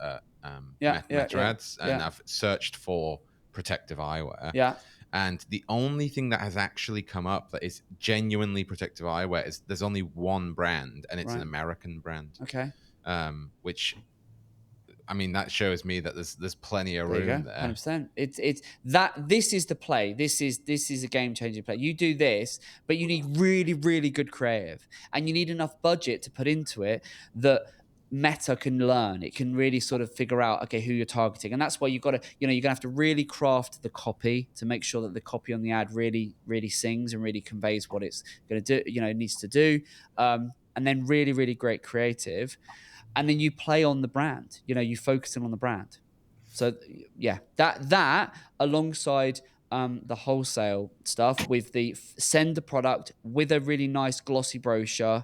meta ads, and I've searched for protective eyewear. Yeah. And the only thing that has actually come up that is genuinely protective eyewear is there's only one brand, and it's an American brand. Okay. Which, I mean, that shows me that there's plenty of room there. 100%. It's that this is the play. This is a game changing play. You do this, but you need really, really good creative, and you need enough budget to put into it that Meta can learn. It can really sort of figure out, okay, who you're targeting. And that's why you're going to have to really craft the copy to make sure that the copy on the ad really, really sings and really conveys what it's going to do, it needs to do. And then really, really great creative. And then you play on the brand, you focus in on the brand. So yeah, that alongside the wholesale stuff with the send the product with a really nice glossy brochure,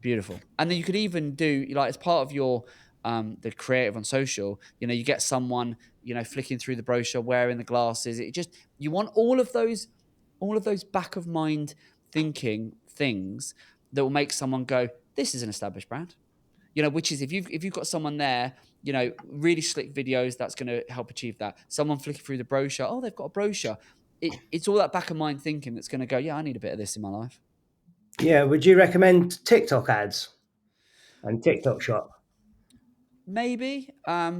beautiful. And then you could even do, like, as part of your the creative on social, you get someone, flicking through the brochure, wearing the glasses. You want all of those back of mind thinking things that will make someone go, this is an established brand. Which is if you've got someone there, really slick videos, that's going to help achieve that. Someone flicking through the brochure, oh, they've got a brochure. It's all that back of mind thinking that's going to go, yeah, I need a bit of this in my life. Yeah. Would you recommend TikTok ads and TikTok shop? Maybe. I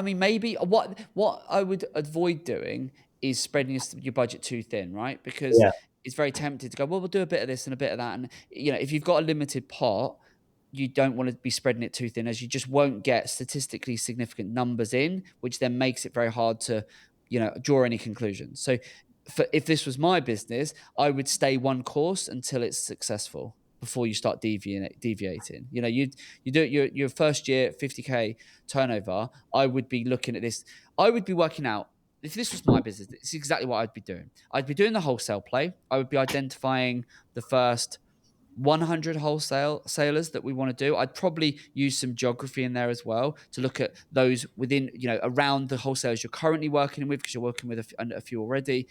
mean, maybe. What I would avoid doing is spreading your budget too thin, right? Because it's very tempting to go, well, we'll do a bit of this and a bit of that. And, if you've got a limited pot, you don't want to be spreading it too thin, as you just won't get statistically significant numbers in, which then makes it very hard to, draw any conclusions. So if this was my business, I would stay one course until it's successful before you start deviating. You do it your first year, 50K turnover. I would be looking at this. I would be working out, if this was my business, it's exactly what I'd be doing. I'd be doing the wholesale play. I would be identifying the first 100 wholesalers that we want to do. I'd probably use some geography in there as well to look at those within, around the wholesalers you're currently working with, because you're working with a few already.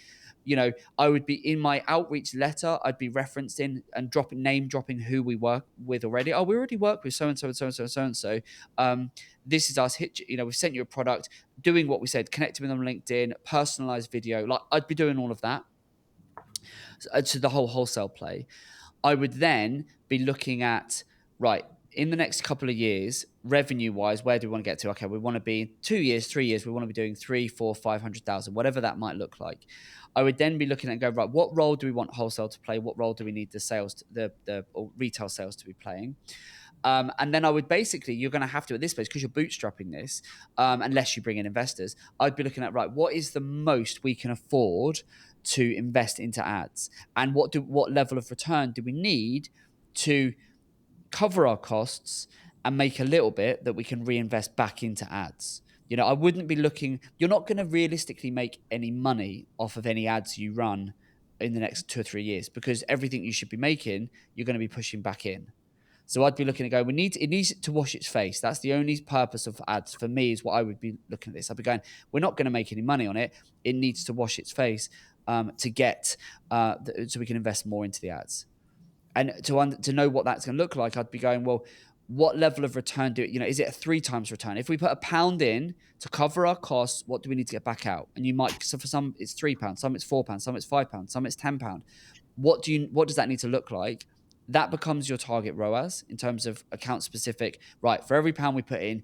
I would be in my outreach letter, I'd be referencing and name dropping who we work with already. Oh, we already work with so-and-so and so-and-so and so-and-so. This is us, we've sent you a product, doing what we said, connecting with them on LinkedIn, personalized video. Like, I'd be doing all of that. To the whole wholesale play. I would then be looking at, right, in the next couple of years, revenue-wise, where do we want to get to? Okay, we want to be 2 years, 3 years, we want to be doing 3, 4, 500,000, whatever that might look like. I would then be looking at and go, right, what role do we want wholesale to play? What role do we need the retail sales to be playing? And then I would basically, you're going to have to, at this place, because you're bootstrapping this, unless you bring in investors, I'd be looking at, right, what is the most we can afford to invest into ads, and what level of return do we need to cover our costs and make a little bit that we can reinvest back into ads. I wouldn't be looking, you're not going to realistically make any money off of any ads you run in the next 2 or 3 years, because everything you should be making, you're going to be pushing back in. So I'd be looking to go, it needs to wash its face. That's the only purpose of ads for me, is what I would be looking at this. I'd be going, we're not going to make any money on it. It needs to wash its face to get, so we can invest more into the ads. And to know what that's going to look like, I'd be going, well, what level of return is it a 3 times return? If we put £1 in to cover our costs, what do we need to get back out? And so for some it's £3, some it's £4, some it's £5, some it's £10. What does that need to look like? That becomes your target ROAS in terms of account specific. Right, for every pound we put in,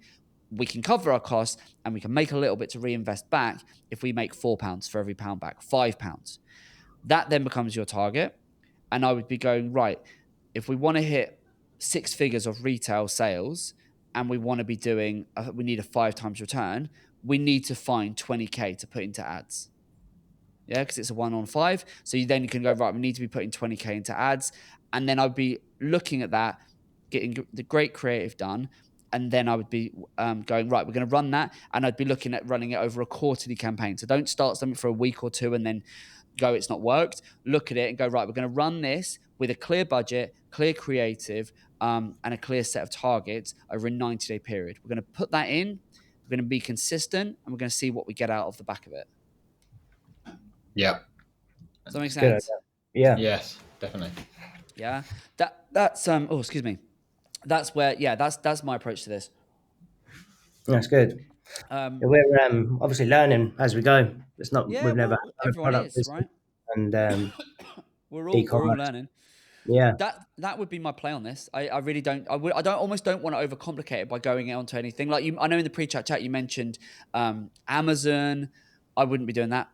we can cover our costs and we can make a little bit to reinvest back. If we make £4 for every pound back, £5, that then becomes your target. And I would be going, right, if we want to hit 6 figures of retail sales and we want to be doing, we need a 5 times return, we need to find 20K to put into ads. Yeah, because it's a 1 on 5. So then you can go, right, we need to be putting 20K into ads. And then I'd be looking at that, getting the great creative done. And then I would be going, right, we're going to run that. And I'd be looking at running it over a quarterly campaign. So don't start something for a week or two and then go, it's not worked. Look at it and go, right, we're going to run this with a clear budget, clear creative, and a clear set of targets over a 90-day period. We're going to put that in. We're going to be consistent and we're going to see what we get out of the back of it. Yeah. Does that make sense? Yeah. Yes, definitely. Yeah. That's oh, excuse me. That's where, yeah, that's my approach to this. That's good. We're obviously learning as we go. It's not, we've never had a everyone product is, business, right? and we're all learning. Yeah. That would be my play on this. I really don't. I almost don't want to overcomplicate it by going onto anything. Like I know in the pre-chat chat you mentioned Amazon. I wouldn't be doing that.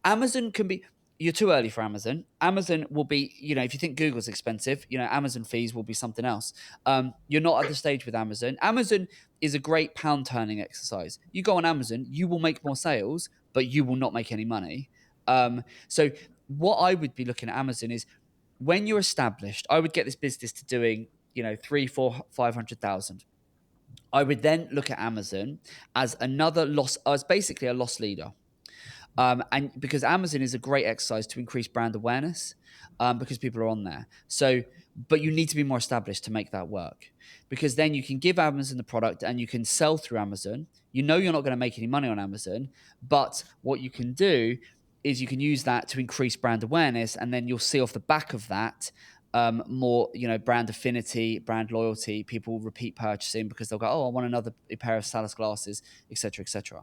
Amazon can be. You're too early for Amazon. Amazon will be. If you think Google's expensive, Amazon fees will be something else. You're not at the stage with Amazon. Amazon is a great pound turning exercise. You go on Amazon, you will make more sales, but you will not make any money. So what I would be looking at Amazon is, when you're established, I would get this business to doing, 3, 4, 500,000. I would then look at Amazon as as basically a loss leader. And because Amazon is a great exercise to increase brand awareness, because people are on there. So, but you need to be more established to make that work, because then you can give Amazon the product and you can sell through Amazon. You're not going to make any money on Amazon, but what you can do is you can use that to increase brand awareness, and then you'll see off the back of that more, brand affinity, brand loyalty, people repeat purchasing because they'll go, oh, I want another pair of Salus glasses, etc., etc.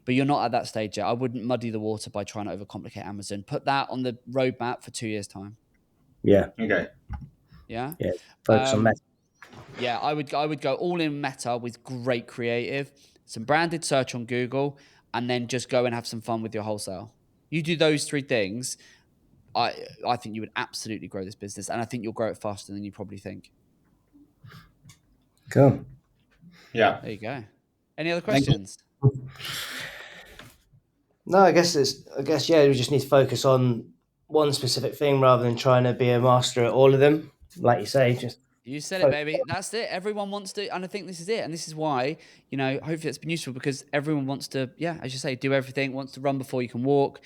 But you're not at that stage yet. I wouldn't muddy the water by trying to overcomplicate Amazon. Put that on the roadmap for 2 years' time. Yeah. Okay. Yeah. Yeah. Focus on Meta. Yeah, I would go all in Meta with great creative, some branded search on Google, and then just go and have some fun with your wholesale. You do those 3 things, I think you would absolutely grow this business, and I think you'll grow it faster than you probably think. Cool. Yeah. There you go. Any other questions? No, I guess yeah, we just need to focus on one specific thing rather than trying to be a master at all of them. Like you say, just you said it, baby. That's it. Everyone wants to, and I think this is it. And this is why, hopefully it's been useful, because everyone wants to, yeah, as you say, do everything, wants to run before you can walk.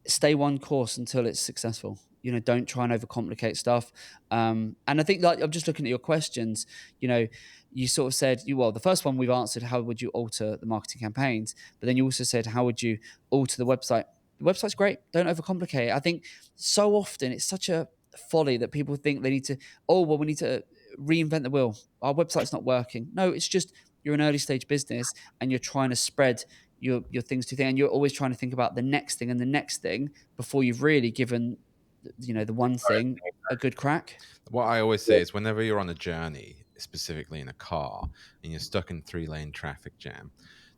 Stay one course until it's successful. Don't try and overcomplicate stuff. And I think, like, I'm just looking at your questions, you sort of said, the first one we've answered, how would you alter the marketing campaigns? But then you also said, how would you alter the website? The website's great. Don't overcomplicate it. I think so often it's such a folly that people think they need to, we need to reinvent the wheel. Our website's not working. No, it's just, you're an early stage business and you're trying to spread your things to think, and you're always trying to think about the next thing and the next thing before you've really given, the one thing a good crack. What I always say is, whenever you're on a journey, specifically in a car, and you're stuck in 3-lane traffic jam,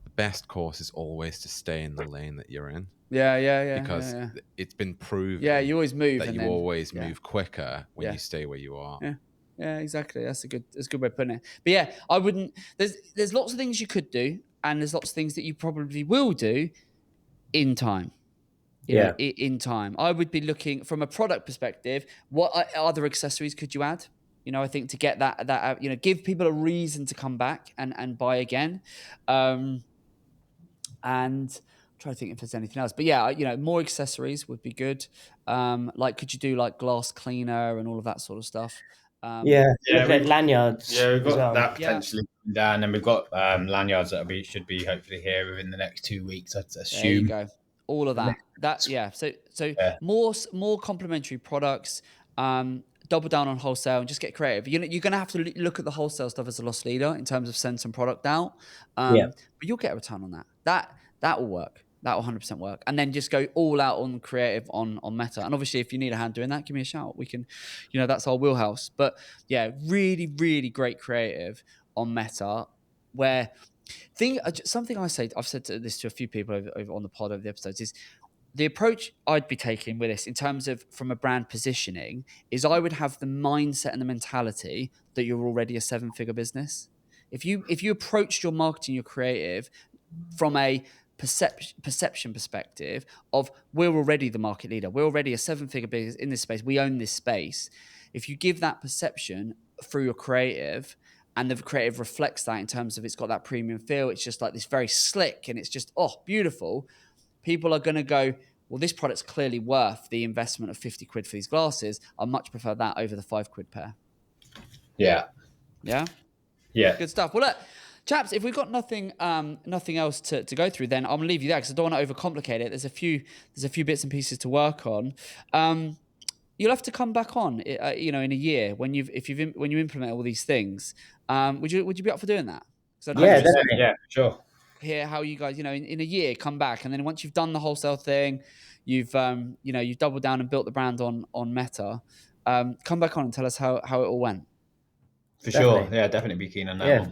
the best course is always to stay in the lane that you're in. Yeah. Because it's been proven. Yeah, you always move. That you always move quicker when you stay where you are. Yeah, exactly. That's a good way of putting it. But yeah, I wouldn't. There's lots of things you could do, and there's lots of things that you probably will do in time. In time. I would be looking from a product perspective. What other accessories could you add? I think to get that out, give people a reason to come back and buy again. And try to think if there's anything else, but yeah, more accessories would be good. Like, could you do like glass cleaner and all of that sort of stuff? Lanyards. Yeah, we've got that potentially down, and we've got lanyards that should be hopefully here within the next 2 weeks. I'd assume. There you go. All of that. Yeah. So more complementary products. Double down on wholesale and just get creative. You're going to have to look at the wholesale stuff as a loss leader in terms of send some product out. But you'll get a return on that. That will work. That will 100% work. And then just go all out on creative on Meta. And obviously, if you need a hand doing that, give me a shout. We can, that's our wheelhouse. But yeah, really, really great creative on Meta. where something I've said this to a few people over on the pod over the episodes is the approach I'd be taking with this in terms of from a brand positioning is I would have the mindset and the mentality that you're already a 7-figure business. If you approached your marketing, your creative from a perception perspective of we're already the market leader, we're already a 7-figure business in this space, we own this space. If you give that perception through your creative, and the creative reflects that in terms of it's got that premium feel, it's just like this very slick and it's just beautiful, people are going to go, well, this product's clearly worth the investment of 50 quid for these glasses. I much prefer that over the 5 quid pair. Yeah. Good stuff. Well, look, chaps, if we've got nothing else to go through, then I'm gonna leave you there because I don't want to overcomplicate it. There's a few bits and pieces to work on. You'll have to come back on, in a year when you implement all these things. Would you be up for doing that? Definitely. Yeah, sure. Hear how you guys, in a year, come back, and then once you've done the wholesale thing, you've doubled down and built the brand on Meta. Come back on and tell us how it all went. For sure. Yeah, definitely be keen on that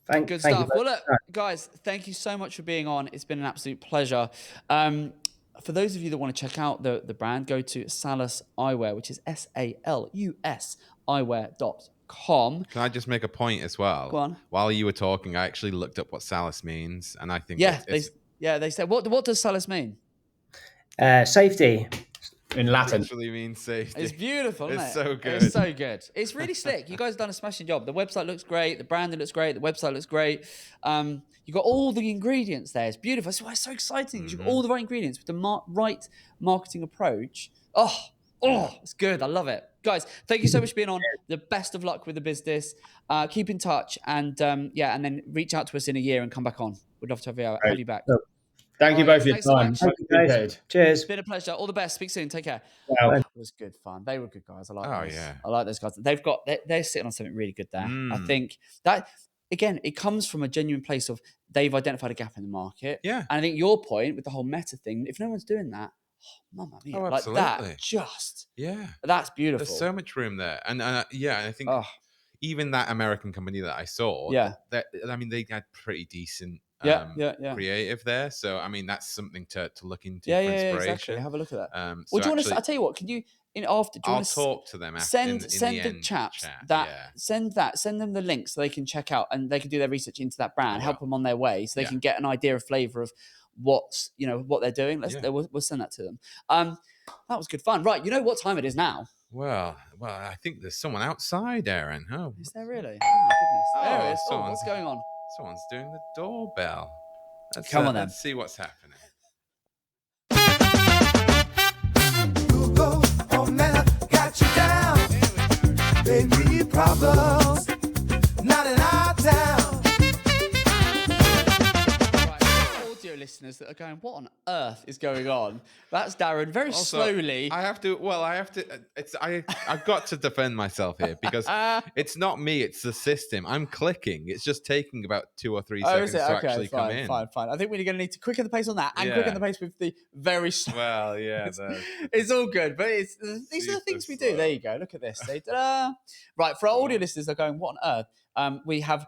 one. Good stuff. Well, look, guys, thank you so much for being on. It's been an absolute pleasure. For those of you that want to check out the brand, go to Salus Eyewear, which is SALUS eyewear.com. Can I just make a point as well? Go on. While you were talking, I actually looked up what Salus means, and I think they said, what does Salus mean? Safety. In Latin. It literally means safety. It's beautiful, isn't it? It's so good. It's so good. It's really slick. You guys have done a smashing job. The website looks great. The branding looks great. The website looks great. You got all the ingredients there. It's beautiful. That's why it's so exciting. You've got all the right ingredients with the right marketing approach. Oh, it's good. I love it. Guys, thank you so much for being on. The best of luck with the business. Keep in touch and and then reach out to us in a year and come back on. We'd love to have you back. Thank you both for your time. So Cheers. It's been a pleasure. All the best. Speak soon. Take care. Wow. That was good fun. They were good guys. I like those. I like those guys. They're sitting on something really good there. I think that, again, it comes from a genuine place of they've identified a gap in the market. Yeah. And I think your point with the whole Meta thing, if no one's doing that, mamma mia. Like that, that's beautiful. There's so much room there. And I think even that American company that I saw, they had pretty decent creative there. So I mean, that's something to look into for inspiration. Exactly. Have a look at that. Well, do you want to? I'll tell you what. Can you I'll talk to them. Send the chaps send them the link so they can check out and they can do their research into that brand, help them on their way, so they can get an idea of flavor of what they're doing. We'll send that to them. That was good fun. Right, you know what time it is now? Well, I think there's someone outside, Aaron. Oh, is there really? Oh my goodness! There it is. What's going on? Someone's doing the doorbell. Come on, then. Let's see what's happening. Google, oh man, I got you down. Baby, problems, not in our town. Audio listeners that are going, what on earth is going on? That's Darren very slowly. I've got to defend myself here because it's not me, it's the system. I'm clicking. It's just taking about 2 or 3 seconds to actually come in. Fine. I think we're going to need to quicken the pace on that and quicken the pace with the very slow. Well, yeah. It's all good, but these are the things we do. There you go. Look at this. Right, for our audio listeners, they're going, what on earth? We have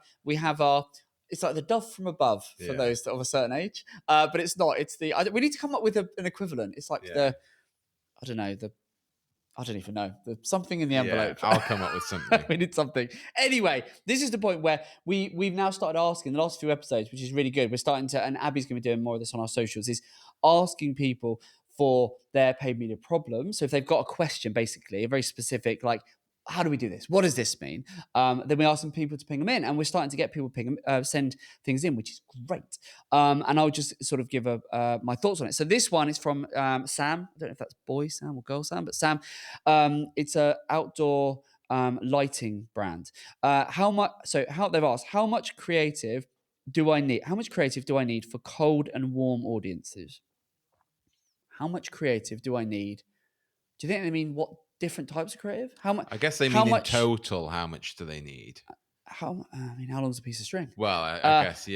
our... It's like the dove from above for those that of a certain age, but it's not. It's we need to come up with an equivalent. It's like I don't even know. The something in the envelope. I'll come up with something. We need something. Anyway, this is the point where we've now started asking the last few episodes, which is really good. We're starting to, and Abby's going to be doing more of this on our socials, is asking people for their paid media problems. So if they've got a question, basically, a very specific, like, how do we do this? What does this mean? Then we ask some people to ping them in, and we're starting to get people send things in, which is great. And I'll just sort of give my thoughts on it. So this one is from Sam. I don't know if that's boy Sam or girl Sam, but Sam. It's a outdoor lighting brand. They've asked, how much creative do I need? How much creative do I need for cold and warm audiences? How much creative do I need? Do you think they mean what different types of creative? How much? I guess they mean in total. How much do they need? How long's a piece of string? Well, I guess So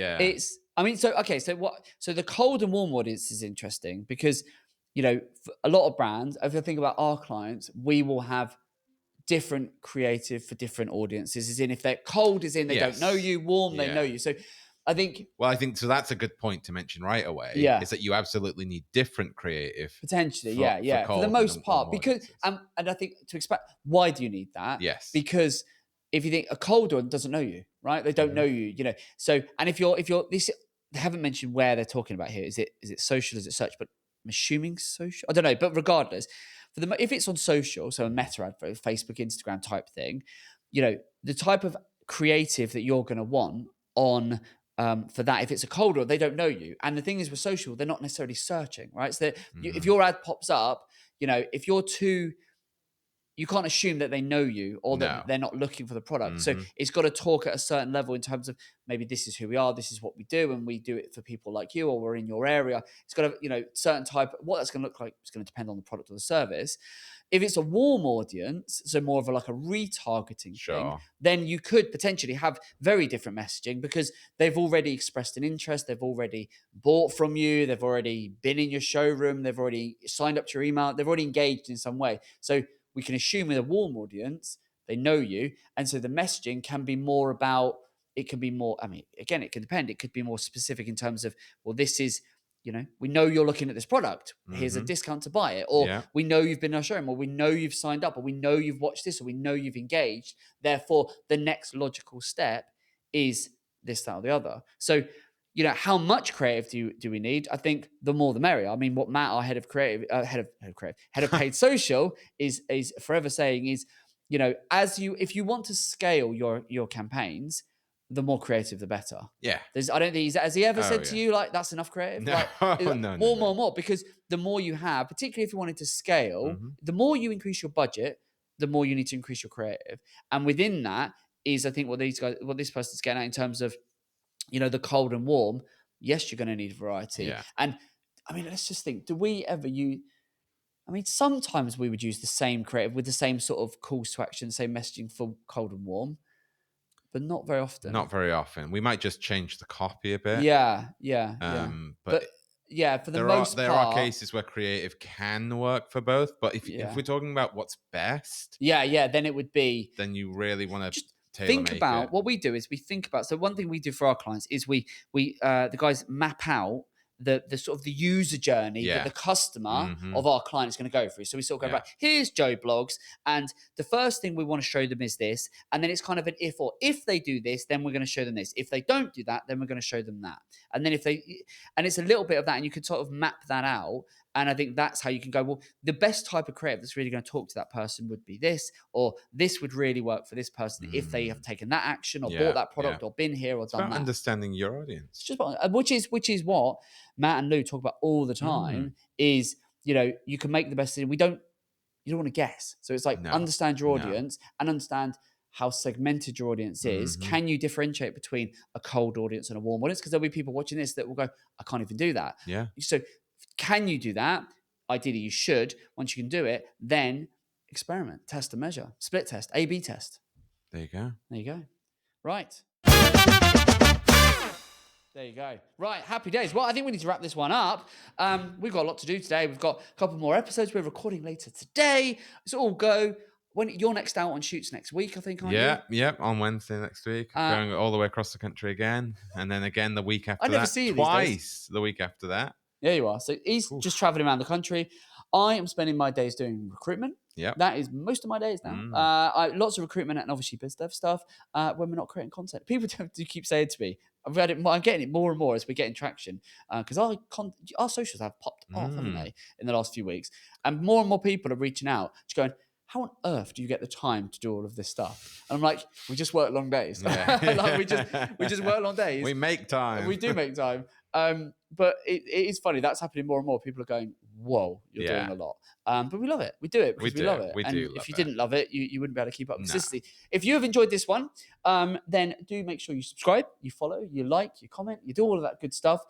the cold and warm audience is interesting because for a lot of brands, if I think about our clients, we will have different creative for different audiences. As in, if they're cold, they don't know you. Warm, they know you. So I think so. That's a good point to mention right away. Yeah. Is that you absolutely need different creative potentially, for for the cold most and part, warm because audiences. and I think to expect, why do you need that? Yes. Because if you think a cold one doesn't know you, right? They don't know you, So, and if you're this, they haven't mentioned where they're talking about here. Is it social? Is it search? But I'm assuming social. I don't know. But regardless, if it's on social, so a meta advert, Facebook, Instagram type thing, the type of creative that you're going to want on for that. If it's a cold one, they don't know you. And the thing is with social, they're not necessarily searching, right? So if your ad pops up, if you're too, you can't assume that they know you or that they're not looking for the product. So it's got to talk at a certain level in terms of maybe this is who we are, this is what we do, and we do it for people like you, or we're in your area. It's got to, certain type. What that's going to look like is going to depend on the product or the service. If it's a warm audience, so more of like a retargeting thing, then you could potentially have very different messaging because they've already expressed an interest, they've already bought from you, they've already been in your showroom, they've already signed up to your email, they've already engaged in some way. So we can assume with a warm audience, they know you. And so the messaging can be more about, it can be more, I mean, again, it can depend. It could be more specific in terms of, well, this is, we know you're looking at this product. Here's a discount to buy it. Or we know you've been in our showroom, or we know you've signed up, or we know you've watched this, or we know you've engaged. Therefore, the next logical step is this, that, or the other. So, how much creative do we need? I think the more the merrier. I mean, what Matt, our head of paid social, is forever saying is, if you want to scale your campaigns, the more creative, the better. Yeah. I don't think has he ever said to you like that's enough creative? No, like, no, more, because the more you have, particularly if you wanted to scale, the more you increase your budget, the more you need to increase your creative. And within that is, I think, what this person's getting at in terms of, the cold and warm. Yes, you're going to need variety. Yeah. And I mean, let's just think, do we ever use, I mean, sometimes we would use the same creative with the same sort of calls to action, same messaging for cold and warm, but not very often. Not very often. We might just change the copy a bit. Yeah. But yeah, for the most part, there are cases where creative can work for both. But if we're talking about what's best, then it would be. Then you really want to think about what we do is we think about. So one thing we do for our clients is we the guys map out the sort of the user journey that the customer of our client is going to go through. So we sort of go, right, here's Joe Blogs, and the first thing we want to show them is this, and then it's kind of an if they do this, then we're going to show them this. If they don't do that, then we're going to show them that. And then and it's a little bit of that, and you can sort of map that out. And I think that's how you can go, well, the best type of creative that's really going to talk to that person would be this, or this would really work for this person if they have taken that action or bought that product or been here or done that. Understanding your audience. Which is what Matt and Lou talk about all the time is, you can make the best decision. You don't want to guess. So it's like understand your audience and understand how segmented your audience is. Can you differentiate between a cold audience and a warm audience? Because there'll be people watching this that will go, I can't even do that. Yeah. So can you do that? Ideally, you should. Once you can do it, then experiment, test and measure, split test, A/B test. There you go. Right. There you go. Right, happy days. Well, I think we need to wrap this one up. We've got a lot to do today. We've got a couple more episodes. We're recording later today. It's all go. When you're next out on shoots next week, I think, aren't you? Yeah, on Wednesday next week. Going all the way across the country again. And then again the week after that. I never see you twice the week after that. Yeah, you are. So he's just traveling around the country. I am spending my days doing recruitment. Yeah, that is most of my days now. Lots of recruitment and obviously biz dev stuff. When we're not creating content, people do keep saying to me, I'm getting it more and more as we're getting traction because our socials have popped off, haven't they, in the last few weeks? And more people are reaching out, just going, how on earth do you get the time to do all of this stuff? And I'm like, we just work long days. Like we just work long days. We make time. We do make time. But it is funny. That's happening more and more. People are going, whoa, you're doing a lot. But we love it. We do it because we love it. We do. If you didn't love it, you wouldn't be able to keep up consistency. If you have enjoyed this one, then do make sure you subscribe, you follow, you like, you comment, you do all of that good stuff.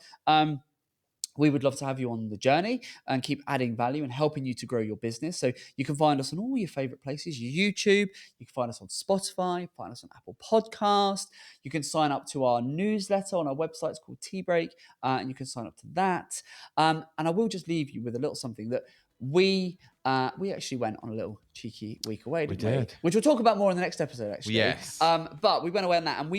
We would love to have you on the journey and keep adding value and helping you to grow your business. So you can find us on all your favorite places, your YouTube. You can find us on Spotify, find us on Apple Podcast. You can sign up to our newsletter on our website. It's called Tea Break, and you can sign up to that. And I will just leave you with a little something that we we actually went on a little cheeky week away, didn't we? did. Which we'll talk about more in the next episode, actually. Yes. But we went away on that, and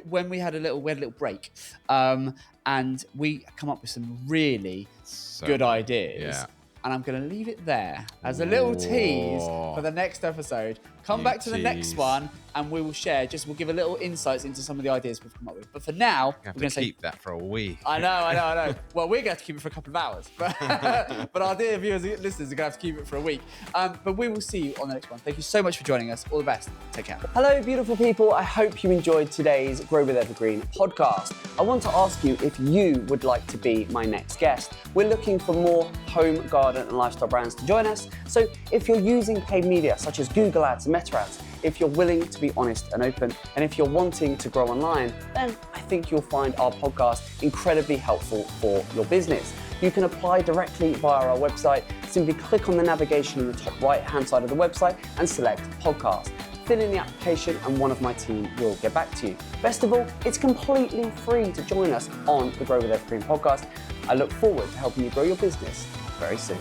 when we had a little break, and we come up with some really good ideas. Yeah. And I'm going to leave it there as a little tease for the next episode. Come back to the next one, and we will share. We'll give a little insights into some of the ideas we've come up with. But for now, we're going to keep that for a week. I know. Well, we're going to have to keep it for a couple of hours, but our dear viewers and listeners are going to have to keep it for a week. But we will see you on the next one. Thank you so much for joining us. All the best. Take care. Hello, beautiful people. I hope you enjoyed today's Grow with Evergreen podcast. I want to ask you if you would like to be my next guest. We're looking for more home, garden, and lifestyle brands to join us. So if you're using paid media such as Google Ads and Meta Ads, if you're willing to be honest and open, and if you're wanting to grow online, then I think you'll find our podcast incredibly helpful for your business. You can apply directly via our website. Simply click on the navigation in the top right-hand side of the website and select podcast. Fill in the application and one of my team will get back to you. Best of all, it's completely free to join us on the Grow with Evergreen podcast. I look forward to helping you grow your business very soon.